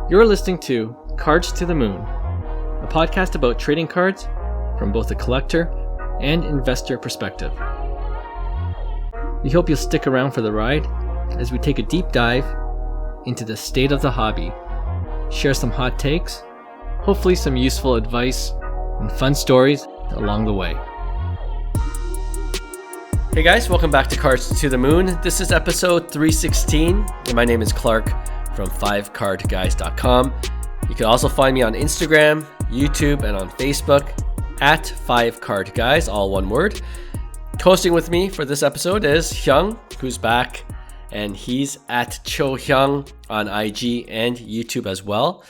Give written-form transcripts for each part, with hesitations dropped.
You're listening to Cards to the Moon, a podcast about trading cards from both a collector and investor perspective. We hope you'll stick around for the ride as we take a deep dive into the state of the hobby, share some hot takes, hopefully some useful advice, and fun stories along the way. Hey guys, welcome back to Cards to the Moon. This is episode 316, and my name is Clark from 5cardguys.com. You can also find me on Instagram, YouTube, and on Facebook at 5cardguys, all one word. Hosting with me for this episode is Hyung, who's back, and he's at Cho Hyung on IG and YouTube as well.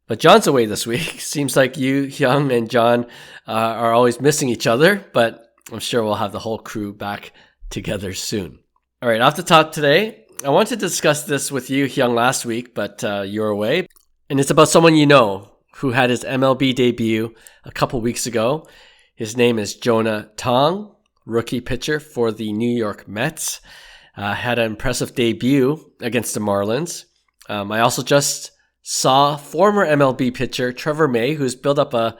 But John's away this week. Seems like you, Hyung, and John are always missing each other, but I'm sure we'll have the whole crew back together soon. All right, off the top today, I wanted to discuss this with you, Hyung, last week, but you're away. And it's about someone you know who had his MLB debut a couple weeks ago. His name is Jonah Tong, rookie pitcher for the New York Mets. Had an impressive debut against the Marlins. I also just saw former MLB pitcher Trevor May, who's built up a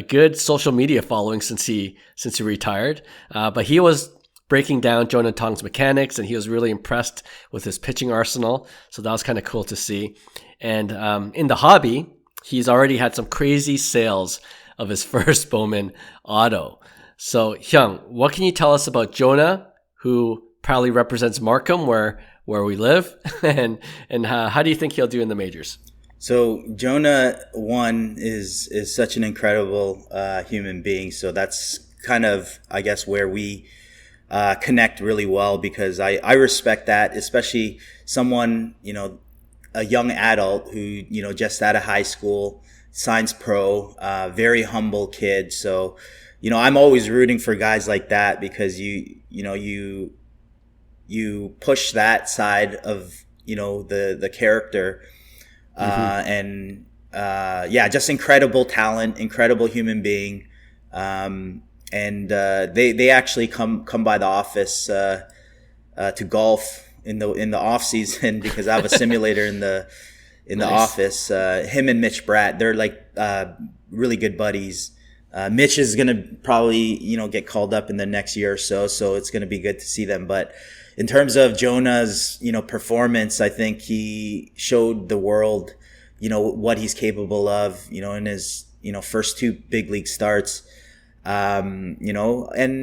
good social media following since he retired. But he was breaking down Jonah Tong's mechanics, and he was really impressed with his pitching arsenal. So that was kind of cool to see. And in the hobby, he's already had some crazy sales of his first Bowman auto. So Hyung, what can you tell us about Jonah, who proudly represents Markham, where we live, and how do you think he'll do in the majors? So Jonah, one, is such an incredible human being. So that's kind of, I guess, where we connect really well, because I respect that, especially someone, a young adult who, just out of high school, signs pro, very humble kid. So, I'm always rooting for guys like that, because you push that side of, the character, just incredible talent, incredible human being. And they actually come by the office to golf in the off season, because I have a simulator in the nice. Office. Him and Mitch Bratt, they're like really good buddies. Mitch is gonna probably get called up in the next year or so it's gonna be good to see them. But in terms of Jonah's performance, I think he showed the world what he's capable of in his first two big league starts. And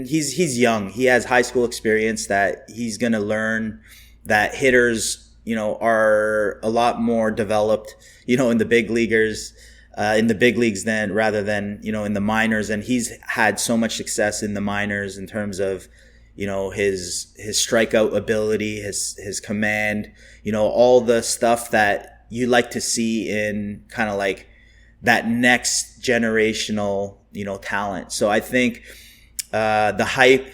he's young. He has high school experience that he's going to learn that hitters, are a lot more developed, in the big leagues rather than, in the minors. And he's had so much success in the minors in terms of, his strikeout ability, his command, all the stuff that you like to see in kind of like that next generational talent. So I think the hype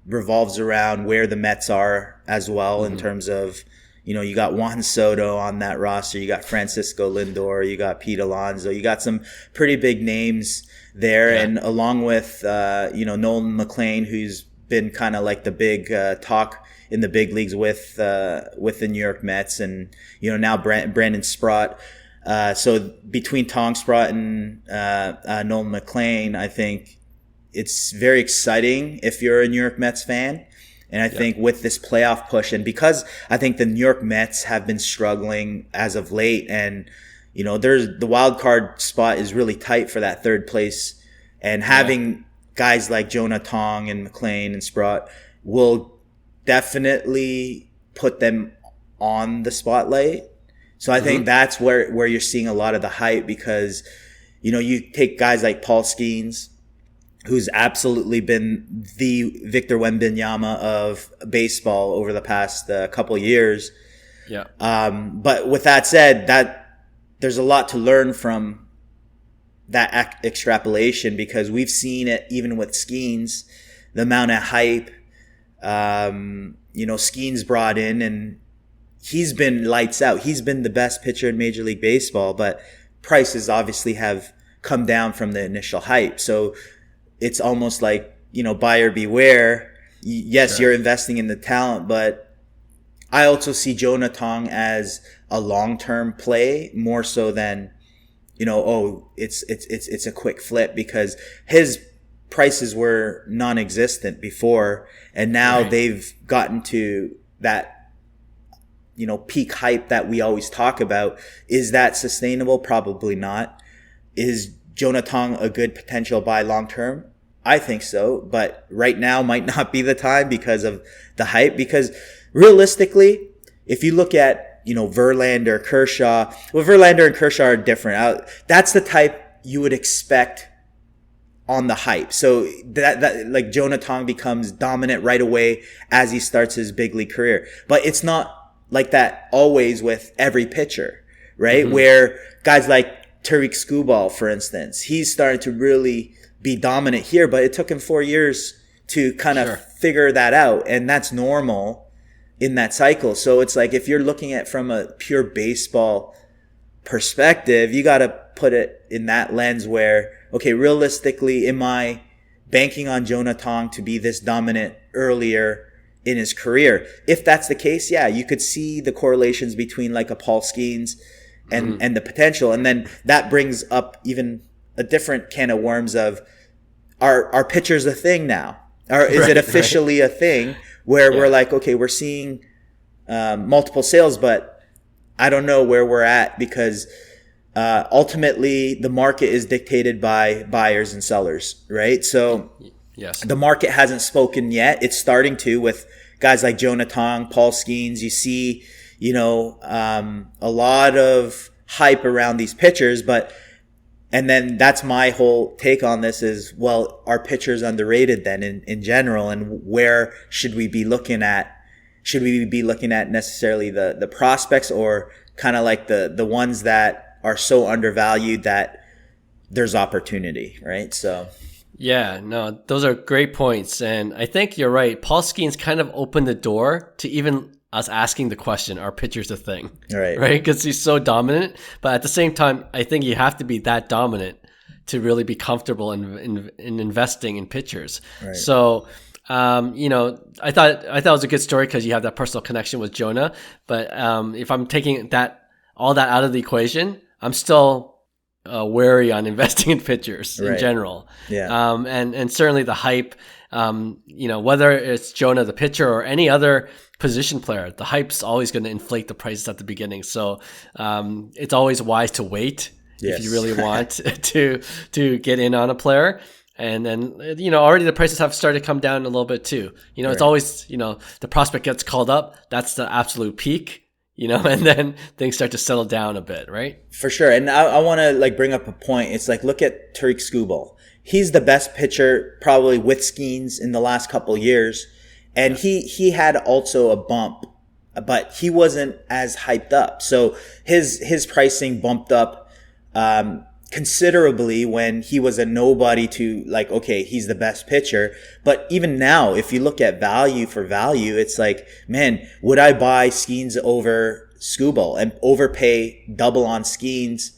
revolves around where the Mets are as well, in terms of, you got Juan Soto on that roster, you got Francisco Lindor, you got Pete Alonso, you got some pretty big names there. Yeah. And along with, Nolan McLean, who's been kind of like the big talk in the big leagues with the New York Mets, and, now Brandon Sprott. So between Tong, Sprott, and Nolan McLean, I think it's very exciting if you're a New York Mets fan. And I think with this playoff push, and because I think the New York Mets have been struggling as of late, and there's the wild card spot is really tight for that third place, and having guys like Jonah Tong and McLean and Sprott will definitely put them on the spotlight. So I think that's where you're seeing a lot of the hype, because, you take guys like Paul Skeens, who's absolutely been the Victor Wembanyama of baseball over the past couple of years. Yeah. But with that said, that there's a lot to learn from that extrapolation, because we've seen it even with Skeens, the amount of hype, Skeens brought in, and he's been lights out. He's been the best pitcher in Major League Baseball, but prices obviously have come down from the initial hype. So it's almost like, buyer beware. Yes, sure. You're investing in the talent, but I also see Jonah Tong as a long-term play more so than, it's a quick flip, because his prices were non-existent before, and now they've gotten to that, peak hype that we always talk about. Is that sustainable? Probably not. Is Jonah Tong a good potential buy long-term? I think so, but right now might not be the time because of the hype. Because realistically, if you look at, Verlander, Kershaw, Verlander and Kershaw are different. That's the type you would expect on the hype. So that like Jonah Tong becomes dominant right away as he starts his big league career. But it's not like that always with every pitcher, right? Where guys like Tariq Skubal, for instance, he's starting to really be dominant here, but it took him 4 years to kind of figure that out. And that's normal in that cycle. So it's like, if you're looking at from a pure baseball perspective, you got to put it in that lens where, okay, realistically, am I banking on Jonah Tong to be this dominant earlier in his career? If that's the case, yeah, you could see the correlations between like a Paul Skeens and the potential. And then that brings up even a different can of worms of, are pitchers a thing now? Or is it officially a thing where we're like, okay, we're seeing multiple sales, but I don't know where we're at, because ultimately the market is dictated by buyers and sellers, right? So the market hasn't spoken yet. It's starting to with guys like Jonah Tong, Paul Skeens. You see, a lot of hype around these pitchers, and then that's my whole take on this is, well, are pitchers underrated then in general? And where should we be looking at? Should we be looking at necessarily the prospects, or kind of like the ones that are so undervalued that there's opportunity, right? So. Yeah, no, those are great points. And I think you're right. Paul Skeens kind of opened the door to even us asking the question, are pitchers a thing? Right? Because he's so dominant. But at the same time, I think you have to be that dominant to really be comfortable in investing in pitchers. Right. So, I thought it was a good story because you have that personal connection with Jonah. But if I'm taking all that out of the equation, I'm still wary on investing in pitchers in general. Yeah. And certainly the hype, whether it's Jonah the pitcher or any other position player, the hype's always going to inflate the prices at the beginning. So it's always wise to wait if you really want to get in on a player. And then, already the prices have started to come down a little bit too. It's always, the prospect gets called up. That's the absolute peak. And then things start to settle down a bit, right? For sure. And I want to bring up a point. It's look at Tariq Skubal. He's the best pitcher probably with Skeens in the last couple years. And he had also a bump, but he wasn't as hyped up. So his pricing bumped up, considerably when he was a nobody to okay, he's the best pitcher. But even now, if you look at value for value, it's man, would I buy Skeens over Skubal and overpay double on Skeens,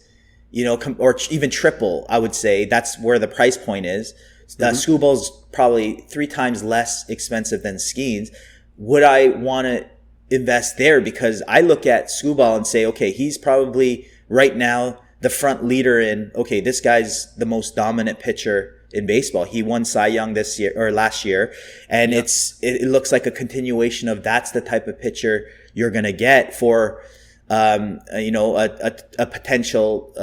or even triple? I would say that's where the price point is. Skubal's probably 3 times less expensive than Skeens. Would I want to invest there? Because I look at Skubal and say, okay, he's probably right now the front leader in, okay, this guy's the most dominant pitcher in baseball. He won Cy Young this year or last year. And it looks like a continuation of that's the type of pitcher you're going to get for, a potential,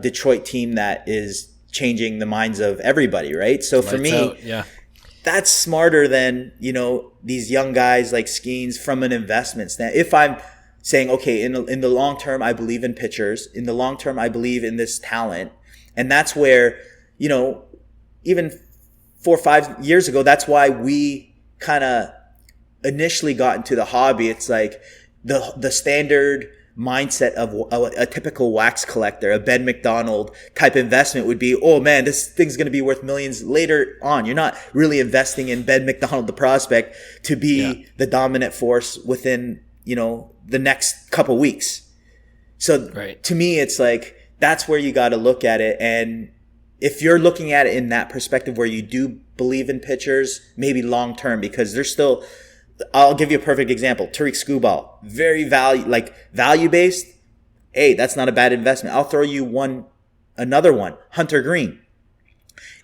Detroit team that is changing the minds of everybody. Right. So for me, that's smarter than, these young guys like Skeens from an investment standpoint. If I'm saying, okay, in the long term, I believe in pitchers. In the long term, I believe in this talent. And that's where, even 4 or 5 years ago, that's why we kind of initially got into the hobby. It's the standard mindset of a typical wax collector, a Ben McDonald type investment would be, oh man, this thing's going to be worth millions later on. You're not really investing in Ben McDonald, the prospect, to be the dominant force within, the next couple weeks. So to me, it's that's where you got to look at it. And if you're looking at it in that perspective where you do believe in pitchers, maybe long term, because there's still I'll give you a perfect example. Tariq Skubal, very value based. Hey, that's not a bad investment. I'll throw you another one, Hunter Green.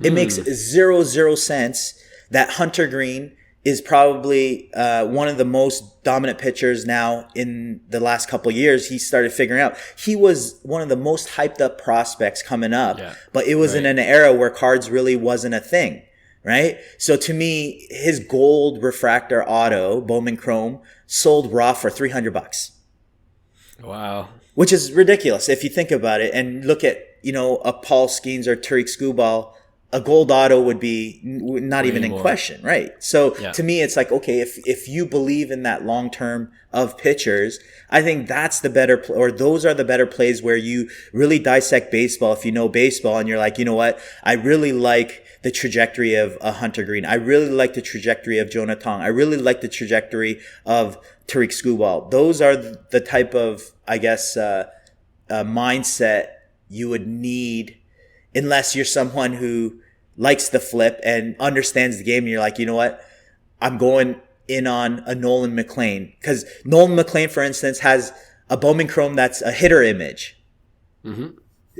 It makes zero sense that Hunter Green is probably one of the most dominant pitchers now in the last couple of years. He started figuring out. He was one of the most hyped up prospects coming up, but it was in an era where cards really wasn't a thing, right? So to me, his gold refractor auto, Bowman Chrome, sold raw for $300. Wow. Which is ridiculous if you think about it and look at, a Paul Skeens or Tariq Skubal. A gold auto would be not even in question, right? So to me, it's like, okay, if you believe in that long term of pitchers, I think that's the better, or those are the better plays where you really dissect baseball. If you know baseball and you're like, you know what, I really like the trajectory of a Hunter Green. I really like the trajectory of Jonah Tong. I really like the trajectory of Tariq Skubal. Those are the type of, I guess, mindset you would need. Unless you're someone who likes the flip and understands the game and you're like, you know what? I'm going in on a Nolan McLean. Because Nolan McLean, for instance, has a Bowman Chrome that's a hitter image. Mm-hmm.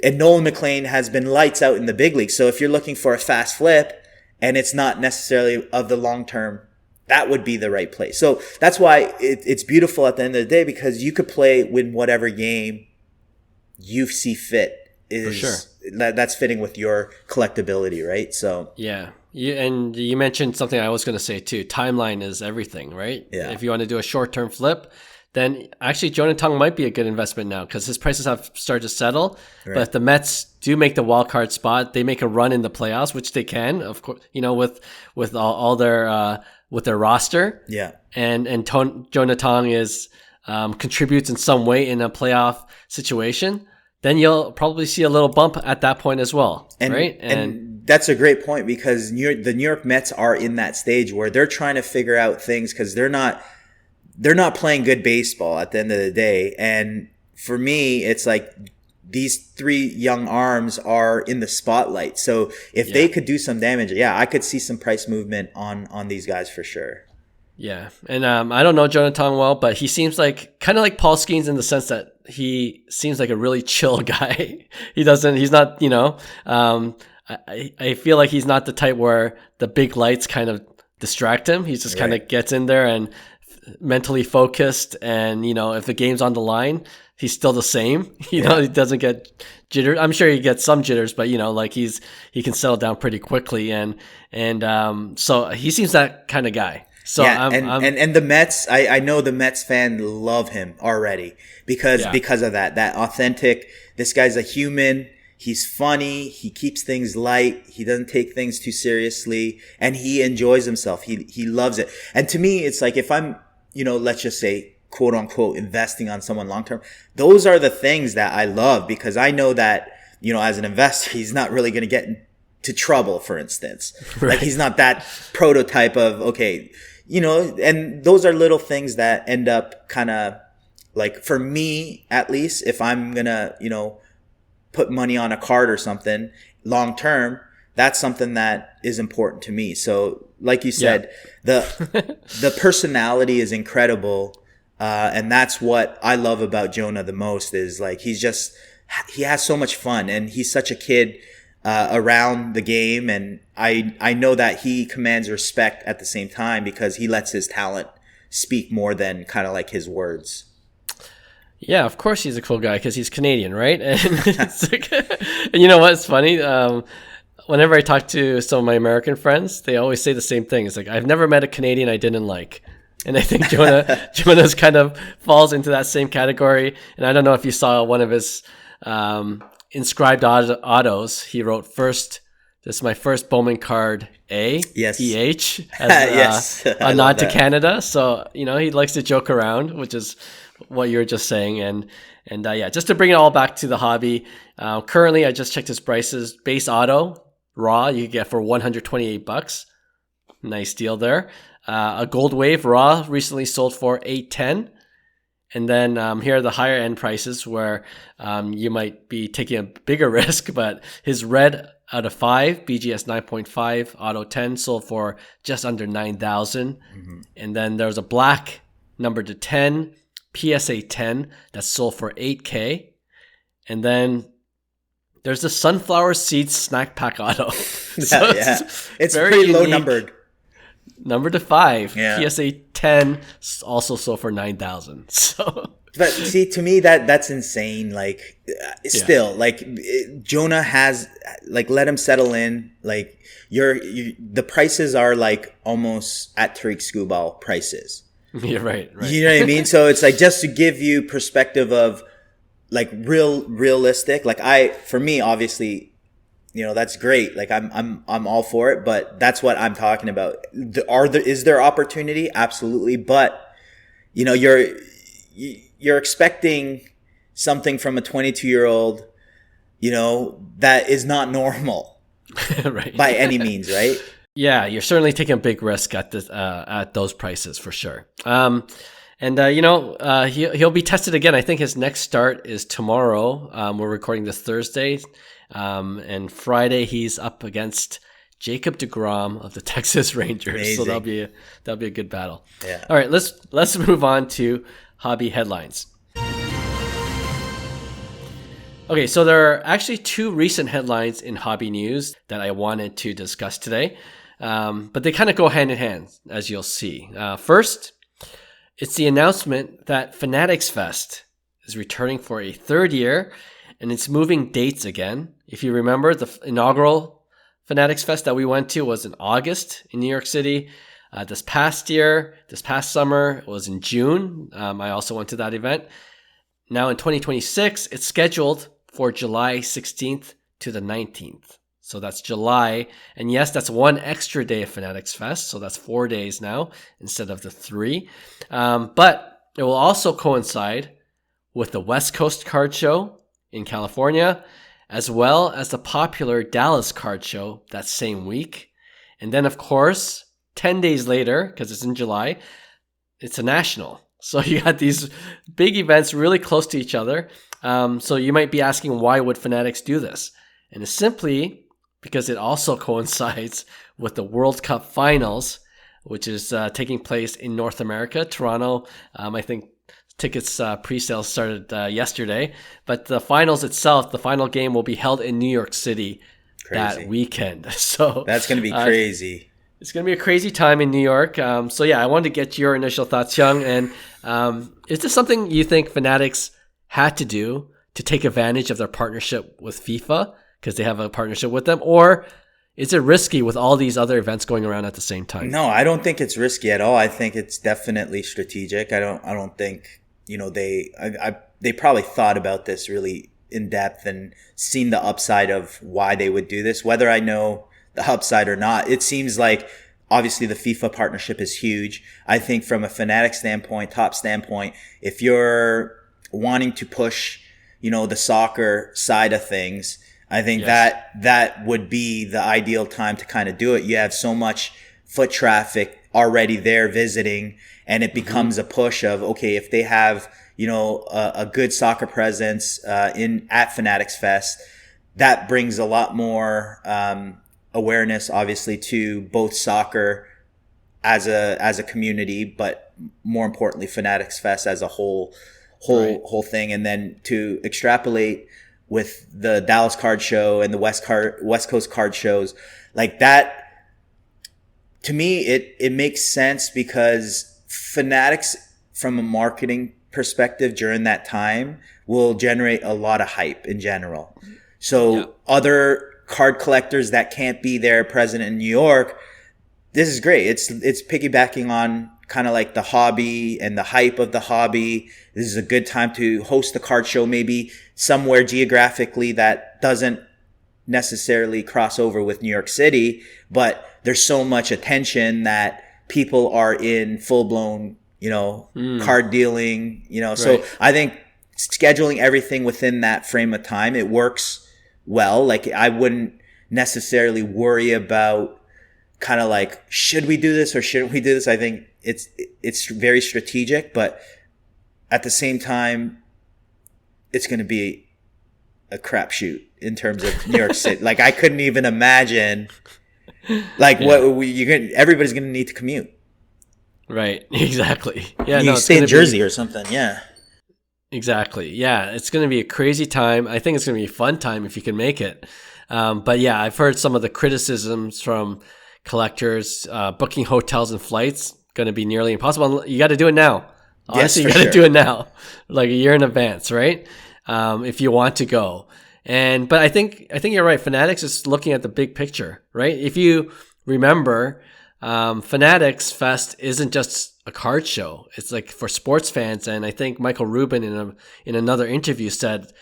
And Nolan McLean has been lights out in the big league. So if you're looking for a fast flip and it's not necessarily of the long term, that would be the right play. So that's why it's beautiful at the end of the day, because you could play with whatever game you see fit. For sure. That's fitting with your collectability, right? So and you mentioned something I was going to say too. Timeline is everything, right? Yeah. If you want to do a short-term flip, then actually Jonah Tong might be a good investment now because his prices have started to settle. Right. But if the Mets do make the wild card spot, they make a run in the playoffs, which they can, of course, with all their with their roster. Yeah. And Jonah Tong is contributes in some way in a playoff situation. Then you'll probably see a little bump at that point as well, right? And that's a great point, because the New York Mets are in that stage where they're trying to figure out things, because they're not playing good baseball at the end of the day. And for me, it's like these three young arms are in the spotlight. So if they could do some damage, I could see some price movement on these guys for sure. Yeah, and I don't know Jonah Tong well, but he seems like kind of like Paul Skeens in the sense that he seems like a really chill guy. He's not, I feel like he's not the type where the big lights kind of distract him. He just kind of gets in there and mentally focused, and if the game's on the line, he's still the same. He doesn't get jitters. I'm sure he gets some jitters, but he can settle down pretty quickly, and so he seems that kind of guy. So and the Mets, I know the Mets fan love him already because of that authentic. This guy's a human. He's funny. He keeps things light. He doesn't take things too seriously, and he enjoys himself. He loves it. And to me, it's like if I'm, let's just say, quote unquote, investing on someone long term, those are the things that I love, because I know that, as an investor, he's not really going to get into trouble, for instance. Right. Like he's not that prototype of, okay, and those are little things that end up kind of like, for me, at least, if I'm going to, put money on a card or something long term, that's something that is important to me. So like you said, the personality is incredible. And that's what I love about Jonah the most, is like, he has so much fun, and he's such a kid around the game. And I know that he commands respect at the same time, because he lets his talent speak more than kind of like his words. Yeah, of course he's a cool guy, because he's Canadian, right? And it's like, and you know what's funny? Whenever I talk to some of my American friends, they always say the same thing. It's like, I've never met a Canadian I didn't like. And I think Jonah's kind of falls into that same category. And I don't know if you saw one of his inscribed autos. He wrote, "First, this is my first Bowman card, A, yes. EH, as a nod to Canada." So, he likes to joke around, which is what you were just saying. And just to bring it all back to the hobby, currently I just checked his prices. Base auto, raw, you can get for $128. Nice deal there. A gold wave raw recently sold for $810. And then here are the higher end prices where you might be taking a bigger risk, but his red out of 5, BGS 9.5, auto 10 sold for just under 9,000. And then there's a black number to 10, PSA 10 that sold for 8K. And then there's the sunflower seeds snack pack auto. So it's pretty unique. low numbered. Number to 5, Yeah. PSA 10 also sold for 9,000. So, But see, to me, that's insane. Like, still, like, Jonah has, like, let him settle in. Like, the prices are like almost at Tariq Skubal prices. you're right. You know what I mean? So it's like, just to give you perspective of like realistic. Like, for me, obviously, you know, that's great. Like, I'm all for it, but that's what I'm talking about. Is there opportunity? Absolutely. But, you know, you're expecting something from a 22-year-old, you know, that is not normal Right. by any means, right? Yeah, you're certainly taking a big risk at those prices for sure. He'll be tested again. I think his next start is tomorrow. We're recording this Thursday, and Friday he's up against Jacob deGrom of the Texas Rangers. Amazing. So that'll be a good battle. Yeah. All right, let's move on to hobby headlines. Okay, so there are actually 2 recent headlines in hobby news that I wanted to discuss today, but they kind of go hand in hand, as you'll see. First, it's the announcement that Fanatics Fest is returning for a 3rd year, and it's moving dates again. If you remember, the inaugural Fanatics Fest that we went to was in August in New York City. This past summer, it was in June. I also went to that event. Now in 2026, it's scheduled for July 16th to the 19th. So that's July. And yes, that's 1 extra day of Fanatics Fest. So that's 4 days now instead of the 3. But it will also coincide with the West Coast Card Show in California, as well as the popular Dallas Card Show that same week. And then, of course, 10 days later, because it's in July, it's a national. So you got these big events really close to each other. So you might be asking, why would Fanatics do this? And it's simply because it also coincides with the World Cup Finals, which is taking place in North America, Toronto. I think tickets pre-sales started yesterday. But the finals itself, the final game will be held in New York City that weekend. So that's going to be crazy. It's going to be a crazy time in New York. So yeah, I wanted to get your initial thoughts, Hyung. And is this something you think Fanatics had to do to take advantage of their partnership with FIFA, because they have a partnership with them? Or is it risky with all these other events going around at the same time? No, I don't think it's risky at all. I think it's definitely strategic. I don't think, you know, they probably thought about this really in depth and seen the upside of why they would do this. Whether I know the upside or not, it seems like obviously the FIFA partnership is huge. I think from a Fanatic standpoint, top standpoint, if you're wanting to push, you know, the soccer side of things, I think that would be the ideal time to kind of do it. You have so much foot traffic already there visiting, and it becomes a push of, okay, if they have, you know, a good soccer presence at Fanatics Fest, that brings a lot more awareness, obviously, to both soccer as a community, but more importantly, Fanatics Fest as a whole thing. And then to extrapolate with the Dallas Card Show and the West Coast Card Shows, like that, to me, it makes sense because Fanatics, from a marketing perspective during that time, will generate a lot of hype in general. So other card collectors that can't be there present in New York, this is great. It's piggybacking on kind of like the hobby and the hype of the hobby. This is a good time to host the card show, maybe somewhere geographically that doesn't necessarily cross over with New York City, but there's so much attention that people are in full blown, you know, card dealing, you know. Right. So I think scheduling everything within that frame of time, it works well. Like, I wouldn't necessarily worry about kind of like, should we do this or shouldn't we do this? I think it's very strategic, but at the same time, it's going to be a crapshoot in terms of New York City. Like, I couldn't even imagine, like, everybody's going to need to commute. Right. Exactly. Yeah. You stay in Jersey or something. Yeah. Exactly. Yeah. It's going to be a crazy time. I think it's going to be a fun time if you can make it. But yeah, I've heard some of the criticisms from collectors. Booking hotels and flights going to be nearly impossible. You got to do it now. Honestly, Yes, you got to do it now, like a year in advance, right? If you want to go. But I think you're right. Fanatics is looking at the big picture, right? If you remember, Fanatics Fest isn't just a card show. It's like for sports fans. And I think Michael Rubin in another interview said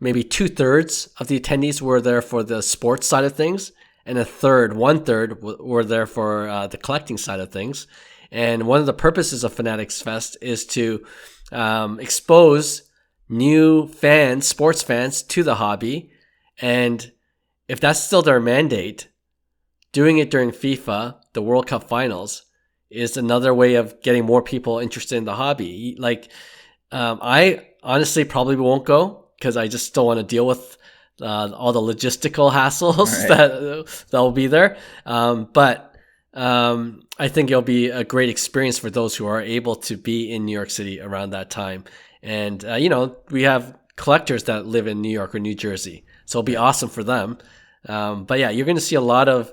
maybe 2/3 of the attendees were there for the sports side of things, and 1/3 were there for the collecting side of things. And one of the purposes of Fanatics Fest is to expose new fans, sports fans, to the hobby. And if that's still their mandate, doing it during FIFA, the World Cup Finals, is another way of getting more people interested in the hobby. Like, I honestly probably won't go because I just don't want to deal with all the logistical hassles that'll be there. But I think it'll be a great experience for those who are able to be in New York City around that time. And, we have collectors that live in New York or New Jersey, so it'll be awesome for them. But yeah, you're going to see a lot of,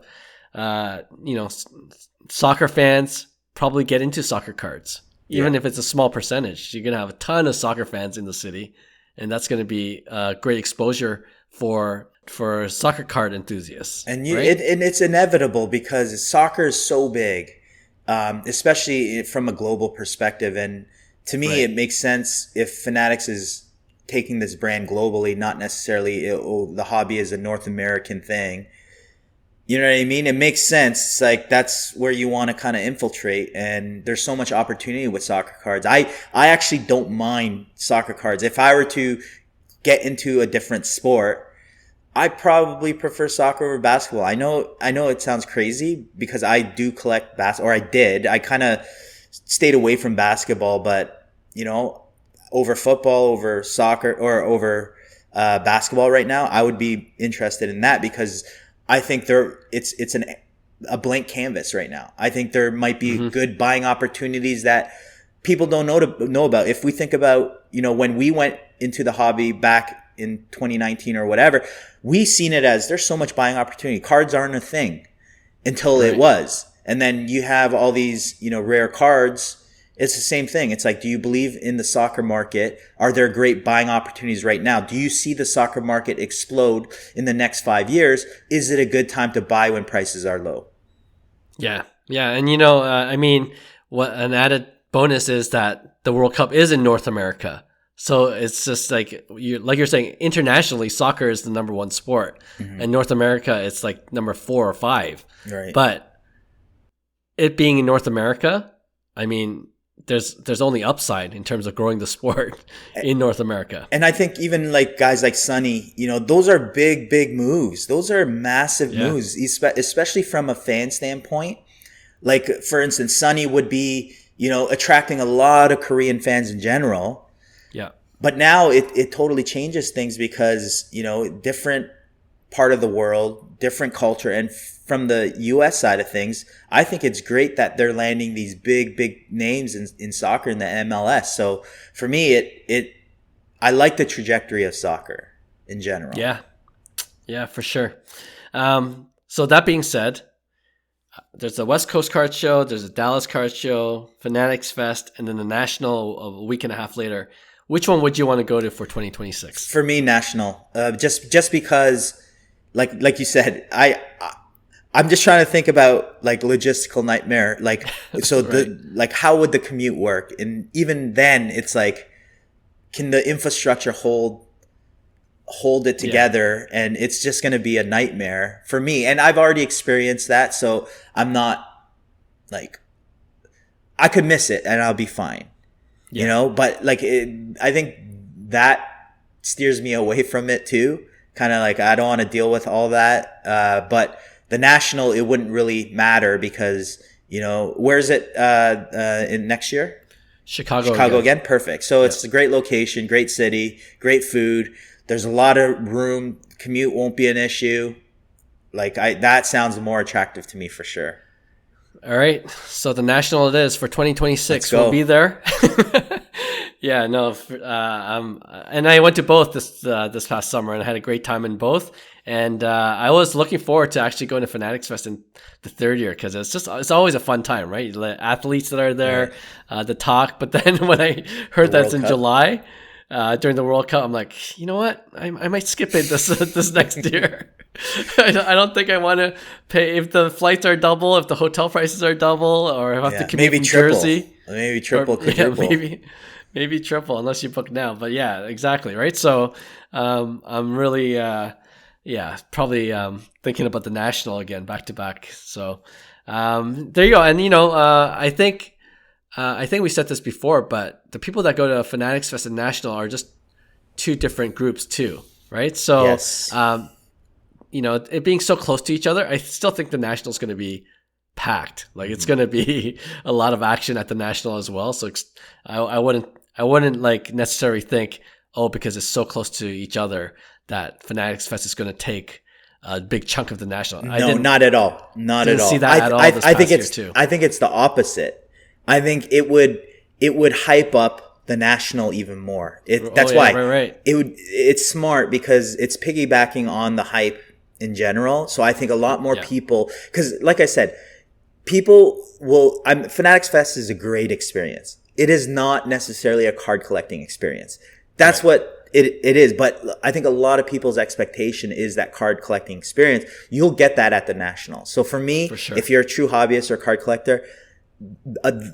soccer fans probably get into soccer cards, even if it's a small percentage. You're going to have a ton of soccer fans in the city, and that's going to be a great exposure for soccer card enthusiasts. And right? and it's inevitable because soccer is so big, especially from a global perspective. And to me, it makes sense if Fanatics is taking this brand globally, not necessarily the hobby is a North American thing. You know what I mean? It makes sense. It's like that's where you want to kind of infiltrate, and there's so much opportunity with soccer cards. I actually don't mind soccer cards. If I were to get into a different sport, I probably prefer soccer over basketball. I know it sounds crazy because I do collect or I did. I kind of stayed away from basketball, but over football, over soccer, or over basketball right now, I would be interested in that because I think it's a blank canvas right now. I think there might be good buying opportunities that people don't know about. If we think about, when we went into the hobby back in 2019 or whatever, we seen it as there's so much buying opportunity. Cards aren't a thing until it was. And then you have all these, rare cards. It's the same thing. It's like, do you believe in the soccer market? Are there great buying opportunities right now? Do you see the soccer market explode in the next 5 years? Is it a good time to buy when prices are low? Yeah. Yeah. And, what an added bonus is that the World Cup is in North America. So it's just like you're saying, internationally, soccer is the number one sport. In North America, it's like number 4 or 5. Right. But it being in North America, there's only upside in terms of growing the sport in North America. And I think even like guys like Sonny, those are big moves. Those are massive moves, especially from a fan standpoint. Like, for instance, Sonny would be, attracting a lot of Korean fans in general. Yeah. But now it totally changes things because, different part of the world, different culture. And from the US side of things, I think it's great that they're landing these big names in soccer in the MLS. So for me, I like the trajectory of soccer in general. Yeah. Yeah, for sure. So that being said, there's the West Coast Card Show, there's a Dallas Card Show, Fanatics Fest, and then the National a week and a half later. Which one would you want to go to for 2026? For me, National. Just because, like you said, I'm just trying to think about like logistical nightmare. Like, so how would the commute work? And even then, it's like, can the infrastructure hold it together? Yeah. And it's just going to be a nightmare for me. And I've already experienced that. So I'm not like, I could miss it and I'll be fine, but like, I think that steers me away from it too. Kind of like, I don't want to deal with all that. But the National, it wouldn't really matter because, where is it in next year? Chicago again? Perfect. So it's a great location, great city, great food. There's a lot of room. Commute won't be an issue. That sounds more attractive to me for sure. All right. So the National it is for 2026. We'll be there. Yeah, no. And I went to both this past summer and I had a great time in both. And I was looking forward to actually going to Fanatics Fest in the third year because it's always a fun time, right? The athletes that are there, the talk. But then when I heard that it's in July during the World Cup, I'm like, you know what? I might skip it this next year. I don't think I want to pay if the flights are double, if the hotel prices are double, or if I have to commute from Jersey. Maybe triple, quadruple. Maybe triple unless you book now. But yeah, exactly, right? So I'm really probably thinking about the National again back to back. So there you go. And I think we said this before, but the people that go to Fanatics Fest and National are just two different groups too, right? So yes. It being so close to each other, I still think the National is going to be packed. Like it's going to be a lot of action at the National as well. So I wouldn't like necessarily think, because it's so close to each other that Fanatics Fest is going to take a big chunk of the National. No, not at all. Not at all. See that at all this past year too. I think it's the opposite. I think it would hype up the National even more. That's why right. It's smart because it's piggybacking on the hype in general. So I think a lot more people, because like I said, Fanatics Fest is a great experience. It is not necessarily a card collecting experience. That's what it is. But I think a lot of people's expectation is that card collecting experience. You'll get that at the National. So for me, if you're a true hobbyist or card collector,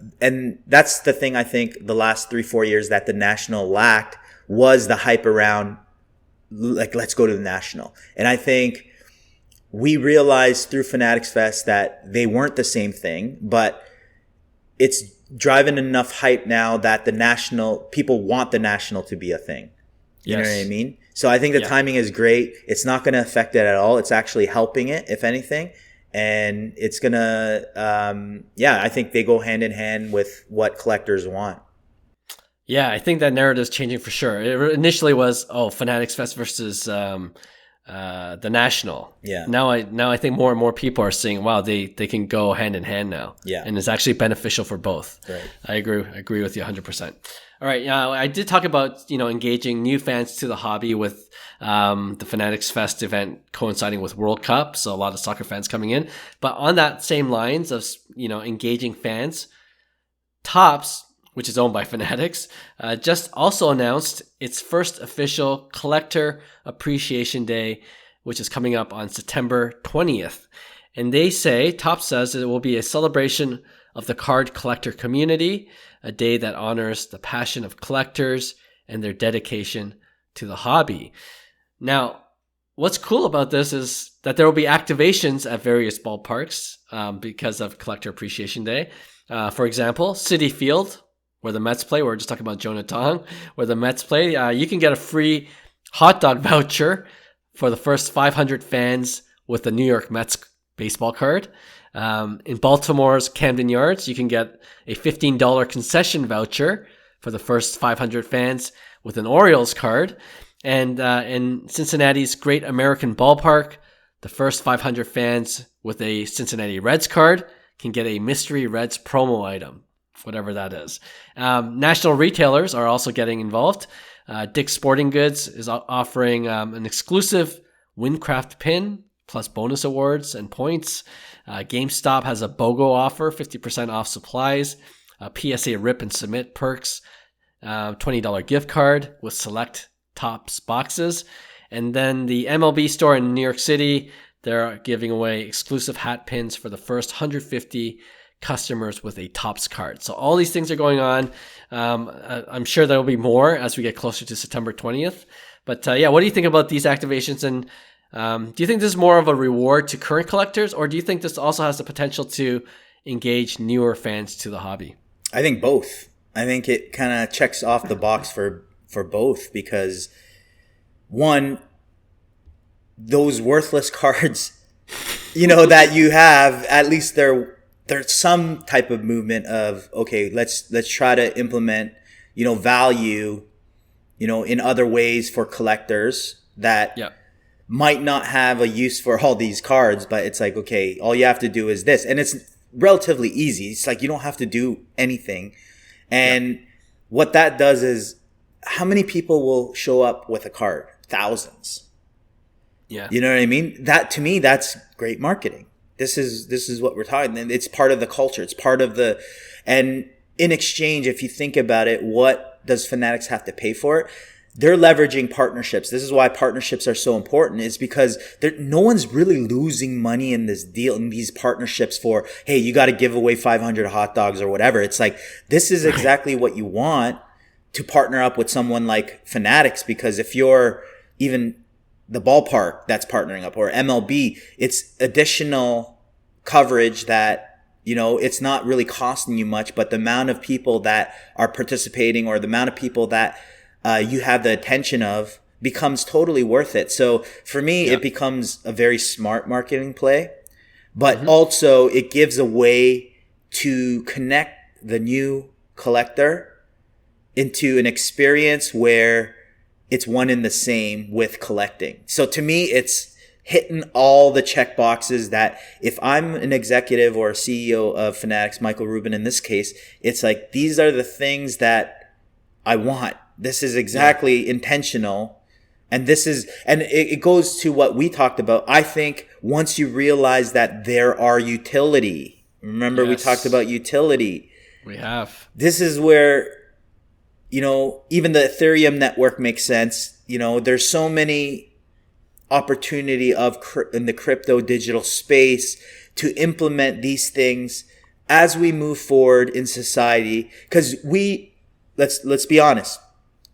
and that's the thing I think the last 3-4 years that the National lacked was the hype around, like, let's go to the National. And I think we realized through Fanatics Fest that they weren't the same thing, but it's driving enough hype now that the National, people want the National to be a thing. You know what I mean? So I think the timing is great. It's not going to affect it at all. It's actually helping it, if anything. And it's going to, I think they go hand in hand with what collectors want. Yeah, I think that narrative is changing for sure. It initially was, Fanatics Fest versus the National. Yeah. Now I think more and more people are seeing, wow, they can go hand in hand now. Yeah. And it's actually beneficial for both. Right. I agree with you 100%. All right. I did talk about, engaging new fans to the hobby with the Fanatics Fest event coinciding with World Cup. So a lot of soccer fans coming in. But on that same lines of, engaging fans, Topps, which is owned by Fanatics, just also announced its first official Collector Appreciation Day, which is coming up on September 20th. And Topps says it will be a celebration of the card collector community, a day that honors the passion of collectors and their dedication to the hobby. Now, what's cool about this is that there will be activations at various ballparks because of Collector Appreciation Day. For example, Citi Field, where the Mets play. We're just talking about Jonah Tong, where the Mets play. You can get a free hot dog voucher for the first 500 fans with the New York Mets baseball card. In Baltimore's Camden Yards, you can get a $15 concession voucher for the first 500 fans with an Orioles card. And in Cincinnati's Great American Ballpark, the first 500 fans with a Cincinnati Reds card can get a mystery Reds promo item, whatever that is. National retailers are also getting involved. Dick's Sporting Goods is offering an exclusive Windcraft pin plus bonus awards and points. GameStop has a BOGO offer, 50% off supplies, PSA Rip and Submit perks, $20 gift card with select Topps boxes. And then the MLB store in New York City, they're giving away exclusive hat pins for the first 150 customers with a Topps card. So all these things are going on. I'm sure there will be more as we get closer to September 20th. But what do you think about these activations? And do you think this is more of a reward to current collectors, or do you think this also has the potential to engage newer fans to the hobby? I think both. I think it kind of checks off the box for both because, one, those worthless cards, that you have, at least they're there's some type of movement of, okay, let's try to implement, value, in other ways for collectors that might not have a use for all these cards, but it's like, okay, all you have to do is this. And it's relatively easy. It's like you don't have to do anything. And what that does is, how many people will show up with a card? Thousands. Yeah. You know what I mean? That, to me, that's great marketing. This is what we're talking. And it's part of the culture. It's part of and in exchange, if you think about it, what does Fanatics have to pay for it? They're leveraging partnerships. This is why partnerships are so important, is because no one's really losing money in this deal, in these partnerships for, hey, you got to give away 500 hot dogs or whatever. It's like, this is exactly what you want to partner up with someone like Fanatics, because if you're even the ballpark that's partnering up, or MLB, it's additional coverage that, it's not really costing you much, but the amount of people that are participating, or the amount of people that you have the attention of, becomes totally worth it. So for me, it becomes a very smart marketing play, but also it gives a way to connect the new collector into an experience where it's one and the same with collecting. So to me, it's hitting all the check boxes that, if I'm an executive or a CEO of Fanatics, Michael Rubin in this case, it's like, these are the things that I want. This is exactly intentional. And it goes to what we talked about. I think once you realize that there are utility, remember we talked about utility. We have. This is where, even the Ethereum network makes sense. There's so many opportunity in the crypto digital space to implement these things as we move forward in society. Because let's be honest,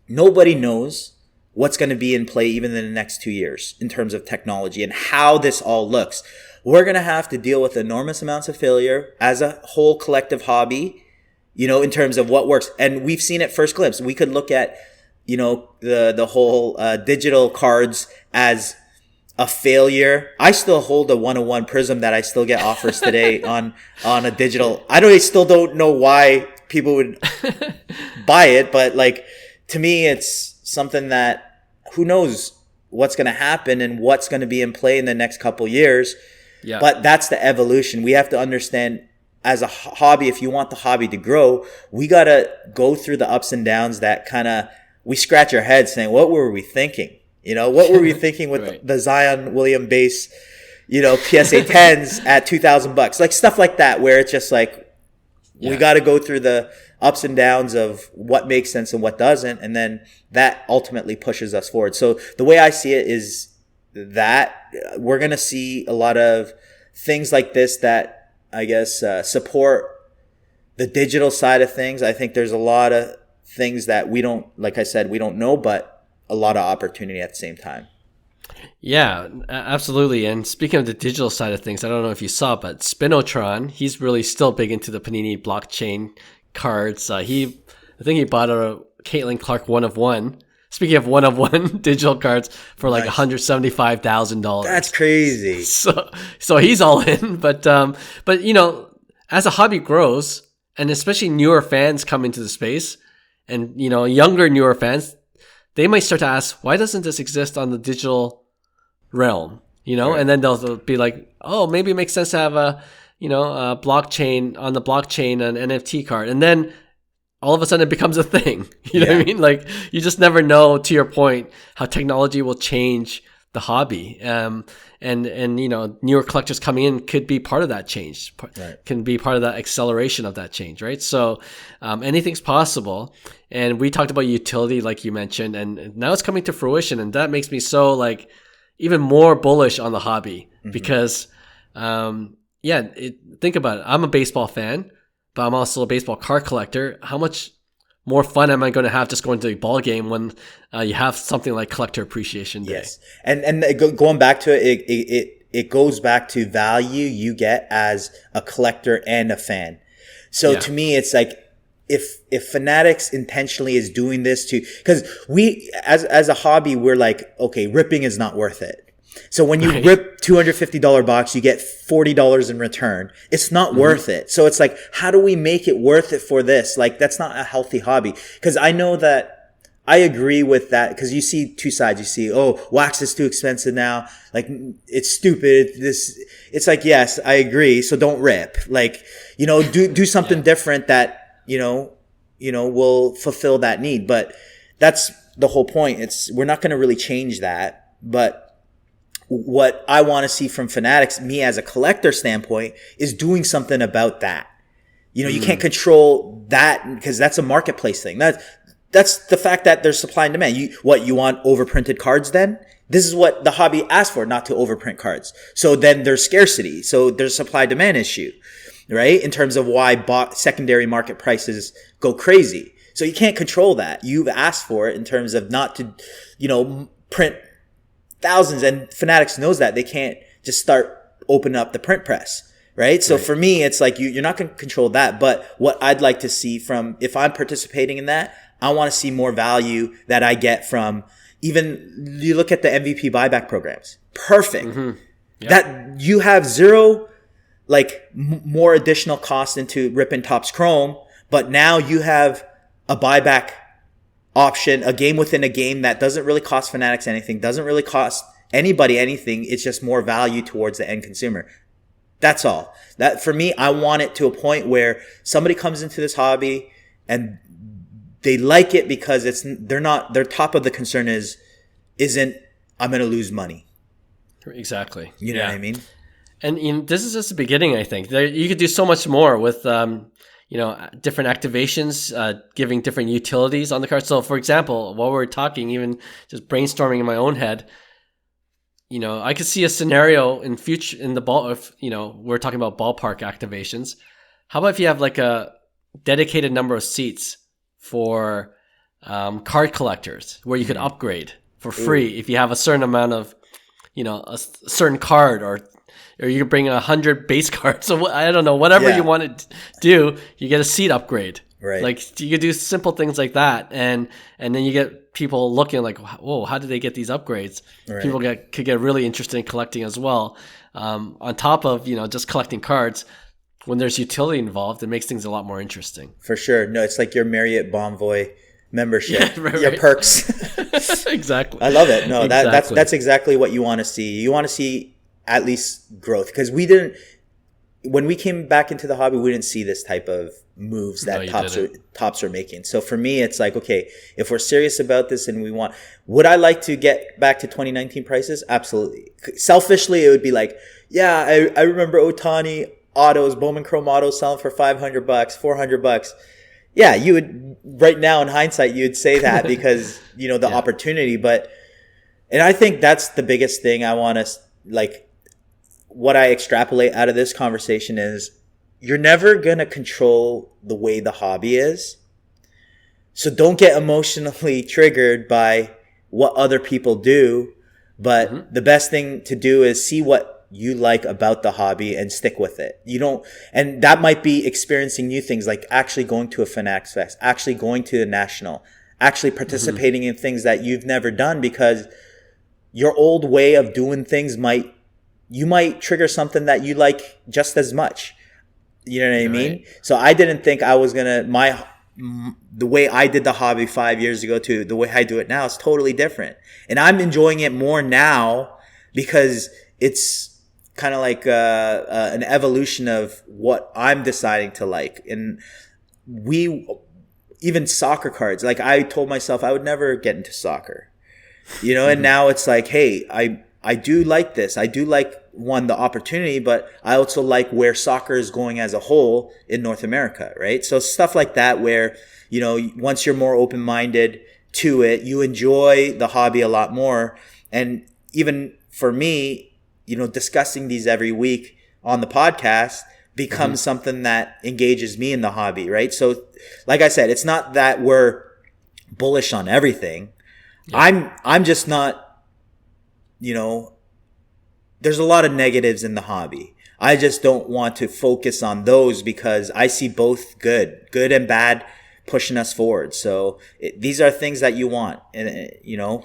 nobody knows what's going to be in play even in the next 2 years in terms of technology and how this all looks. We're going to have to deal with enormous amounts of failure as a whole collective hobby, in terms of what works. And we've seen it first glimpse. We could look at, the whole digital cards as a failure. I still hold a 101 Prism that I still get offers today on a digital. I still don't know why people would buy it, but like, to me, it's something that, who knows what's going to happen and what's going to be in play in the next couple years. Yeah. But that's the evolution. We have to understand, as a hobby, if you want the hobby to grow, we got to go through the ups and downs that kind of, we scratch our heads saying, what were we thinking? What were we thinking with the Zion William base, PSA 10s at $2,000, like stuff like that, where it's just like, we got to go through the ups and downs of what makes sense and what doesn't. And then that ultimately pushes us forward. So the way I see it is that we're going to see a lot of things like this that, I guess, support the digital side of things. I think there's a lot of things that we don't know, but a lot of opportunity at the same time. Yeah, absolutely. And speaking of the digital side of things, I don't know if you saw, but Spinotron, he's really still big into the Panini blockchain cards. I think he bought a Caitlin Clark 1 of 1. Speaking of 1 of 1 digital cards for like $175,000. That's crazy. So he's all in. But as a hobby grows, and especially newer fans come into the space, and younger newer fans, they might start to ask, why doesn't this exist on the digital realm? Right. And then they'll be like, oh, maybe it makes sense to have a blockchain, on the blockchain, an NFT card, and then all of a sudden it becomes a thing. You know what I mean? Like, you just never know, to your point, how technology will change the hobby. And newer collectors coming in could be part of that change, can be part of that acceleration of that change, right? So anything's possible. And we talked about utility, like you mentioned, and now it's coming to fruition. And that makes me so like even more bullish on the hobby because, think about it. I'm a baseball fan, but I'm also a baseball card collector. How much more fun am I going to have just going to a ball game when you have something like Collector Appreciation Day? Yes, and going back to it goes back to value you get as a collector and a fan. So to me, it's like if Fanatics intentionally is doing this because we as a hobby, we're like, okay, ripping is not worth it. So when you rip $250 box, you get $40 in return. It's not worth it. So it's like, how do we make it worth it for this? Like, that's not a healthy hobby. Because I know that I agree with that, because you see two sides. You see, oh, wax is too expensive now. Like, it's stupid. It's like, yes, I agree. So don't rip. Like, do something different that, will fulfill that need. But that's the whole point. We're not going to really change that. But what I want to see from Fanatics, me as a collector standpoint, is doing something about that. You can't control that, because that's a marketplace thing. That's the fact that there's supply and demand. You want overprinted cards then? This is what the hobby asked for, not to overprint cards. So then there's scarcity. So there's a supply demand issue, right? In terms of why secondary market prices go crazy. So you can't control that. You've asked for it in terms of not to, print thousands, and Fanatics knows that. They can't just start opening up the print press, right? So for me, it's like you're not going to control that. But what I'd like to see from, if I'm participating in that, I want to see more value that I get from, even you look at the MVP buyback programs. Perfect. That you have zero, more additional cost into ripping Topps Chrome, but now you have a buyback option, a game within a game that doesn't really cost Fanatics anything, doesn't really cost anybody anything. It's just more value towards the end consumer. That's all. That, for me, I want it to a point where somebody comes into this hobby and they like it because their top of the concern isn't I'm going to lose money. Exactly. You know what I mean? And this is just the beginning, I think. You could do so much more with, different activations, giving different utilities on the card. So, for example, while we're talking, even just brainstorming in my own head, I could see a scenario in future in the ball. If we're talking about ballpark activations, how about if you have like a dedicated number of seats for card collectors where you could upgrade for free if you have a certain amount of, a certain card, or you can bring 100 base cards. So I don't know, whatever you want to do, you get a seat upgrade. Right. Like you could do simple things like that, and then you get people looking like, whoa, how did they get these upgrades? Right. People could get really interested in collecting as well. On top of just collecting cards. When there's utility involved, it makes things a lot more interesting. For sure. No, it's like your Marriott Bonvoy membership, your perks. Exactly. I love it. No, exactly. That's exactly what you want to see. You want to see at least growth, because when we came back into the hobby, we didn't see this type of moves that Topps are making. So for me, it's like, okay, if we're serious about this and would I like to get back to 2019 prices? Absolutely. Selfishly, it would be like, yeah, I remember Ohtani autos, Bowman Chrome autos selling for $500, $400. Yeah, you would, right now in hindsight, you would say that because, the opportunity. And I think that's the biggest thing I want to, what I extrapolate out of this conversation is, you're never going to control the way the hobby is. So don't get emotionally triggered by what other people do. But the best thing to do is see what you like about the hobby and stick with it. And that might be experiencing new things, like actually going to a Fanatics Fest, actually going to the National, actually participating in things that you've never done, because your old way of doing things might trigger something that you like just as much. You know what I mean? So I didn't think I was the way I did the hobby 5 years ago to the way I do it now is totally different. And I'm enjoying it more now because it's kind of like an evolution of what I'm deciding to like. And even soccer cards, like I told myself I would never get into soccer, and now it's like, hey, I do like this. I do like, the opportunity, but I also like where soccer is going as a whole in North America, right? So stuff like that where, once you're more open-minded to it, you enjoy the hobby a lot more. And even for me, discussing these every week on the podcast becomes something that engages me in the hobby, right? So like I said, it's not that we're bullish on everything. Yeah. I'm just not, there's a lot of negatives in the hobby. I just don't want to focus on those because I see both good and bad pushing us forward. So these are things that you want, and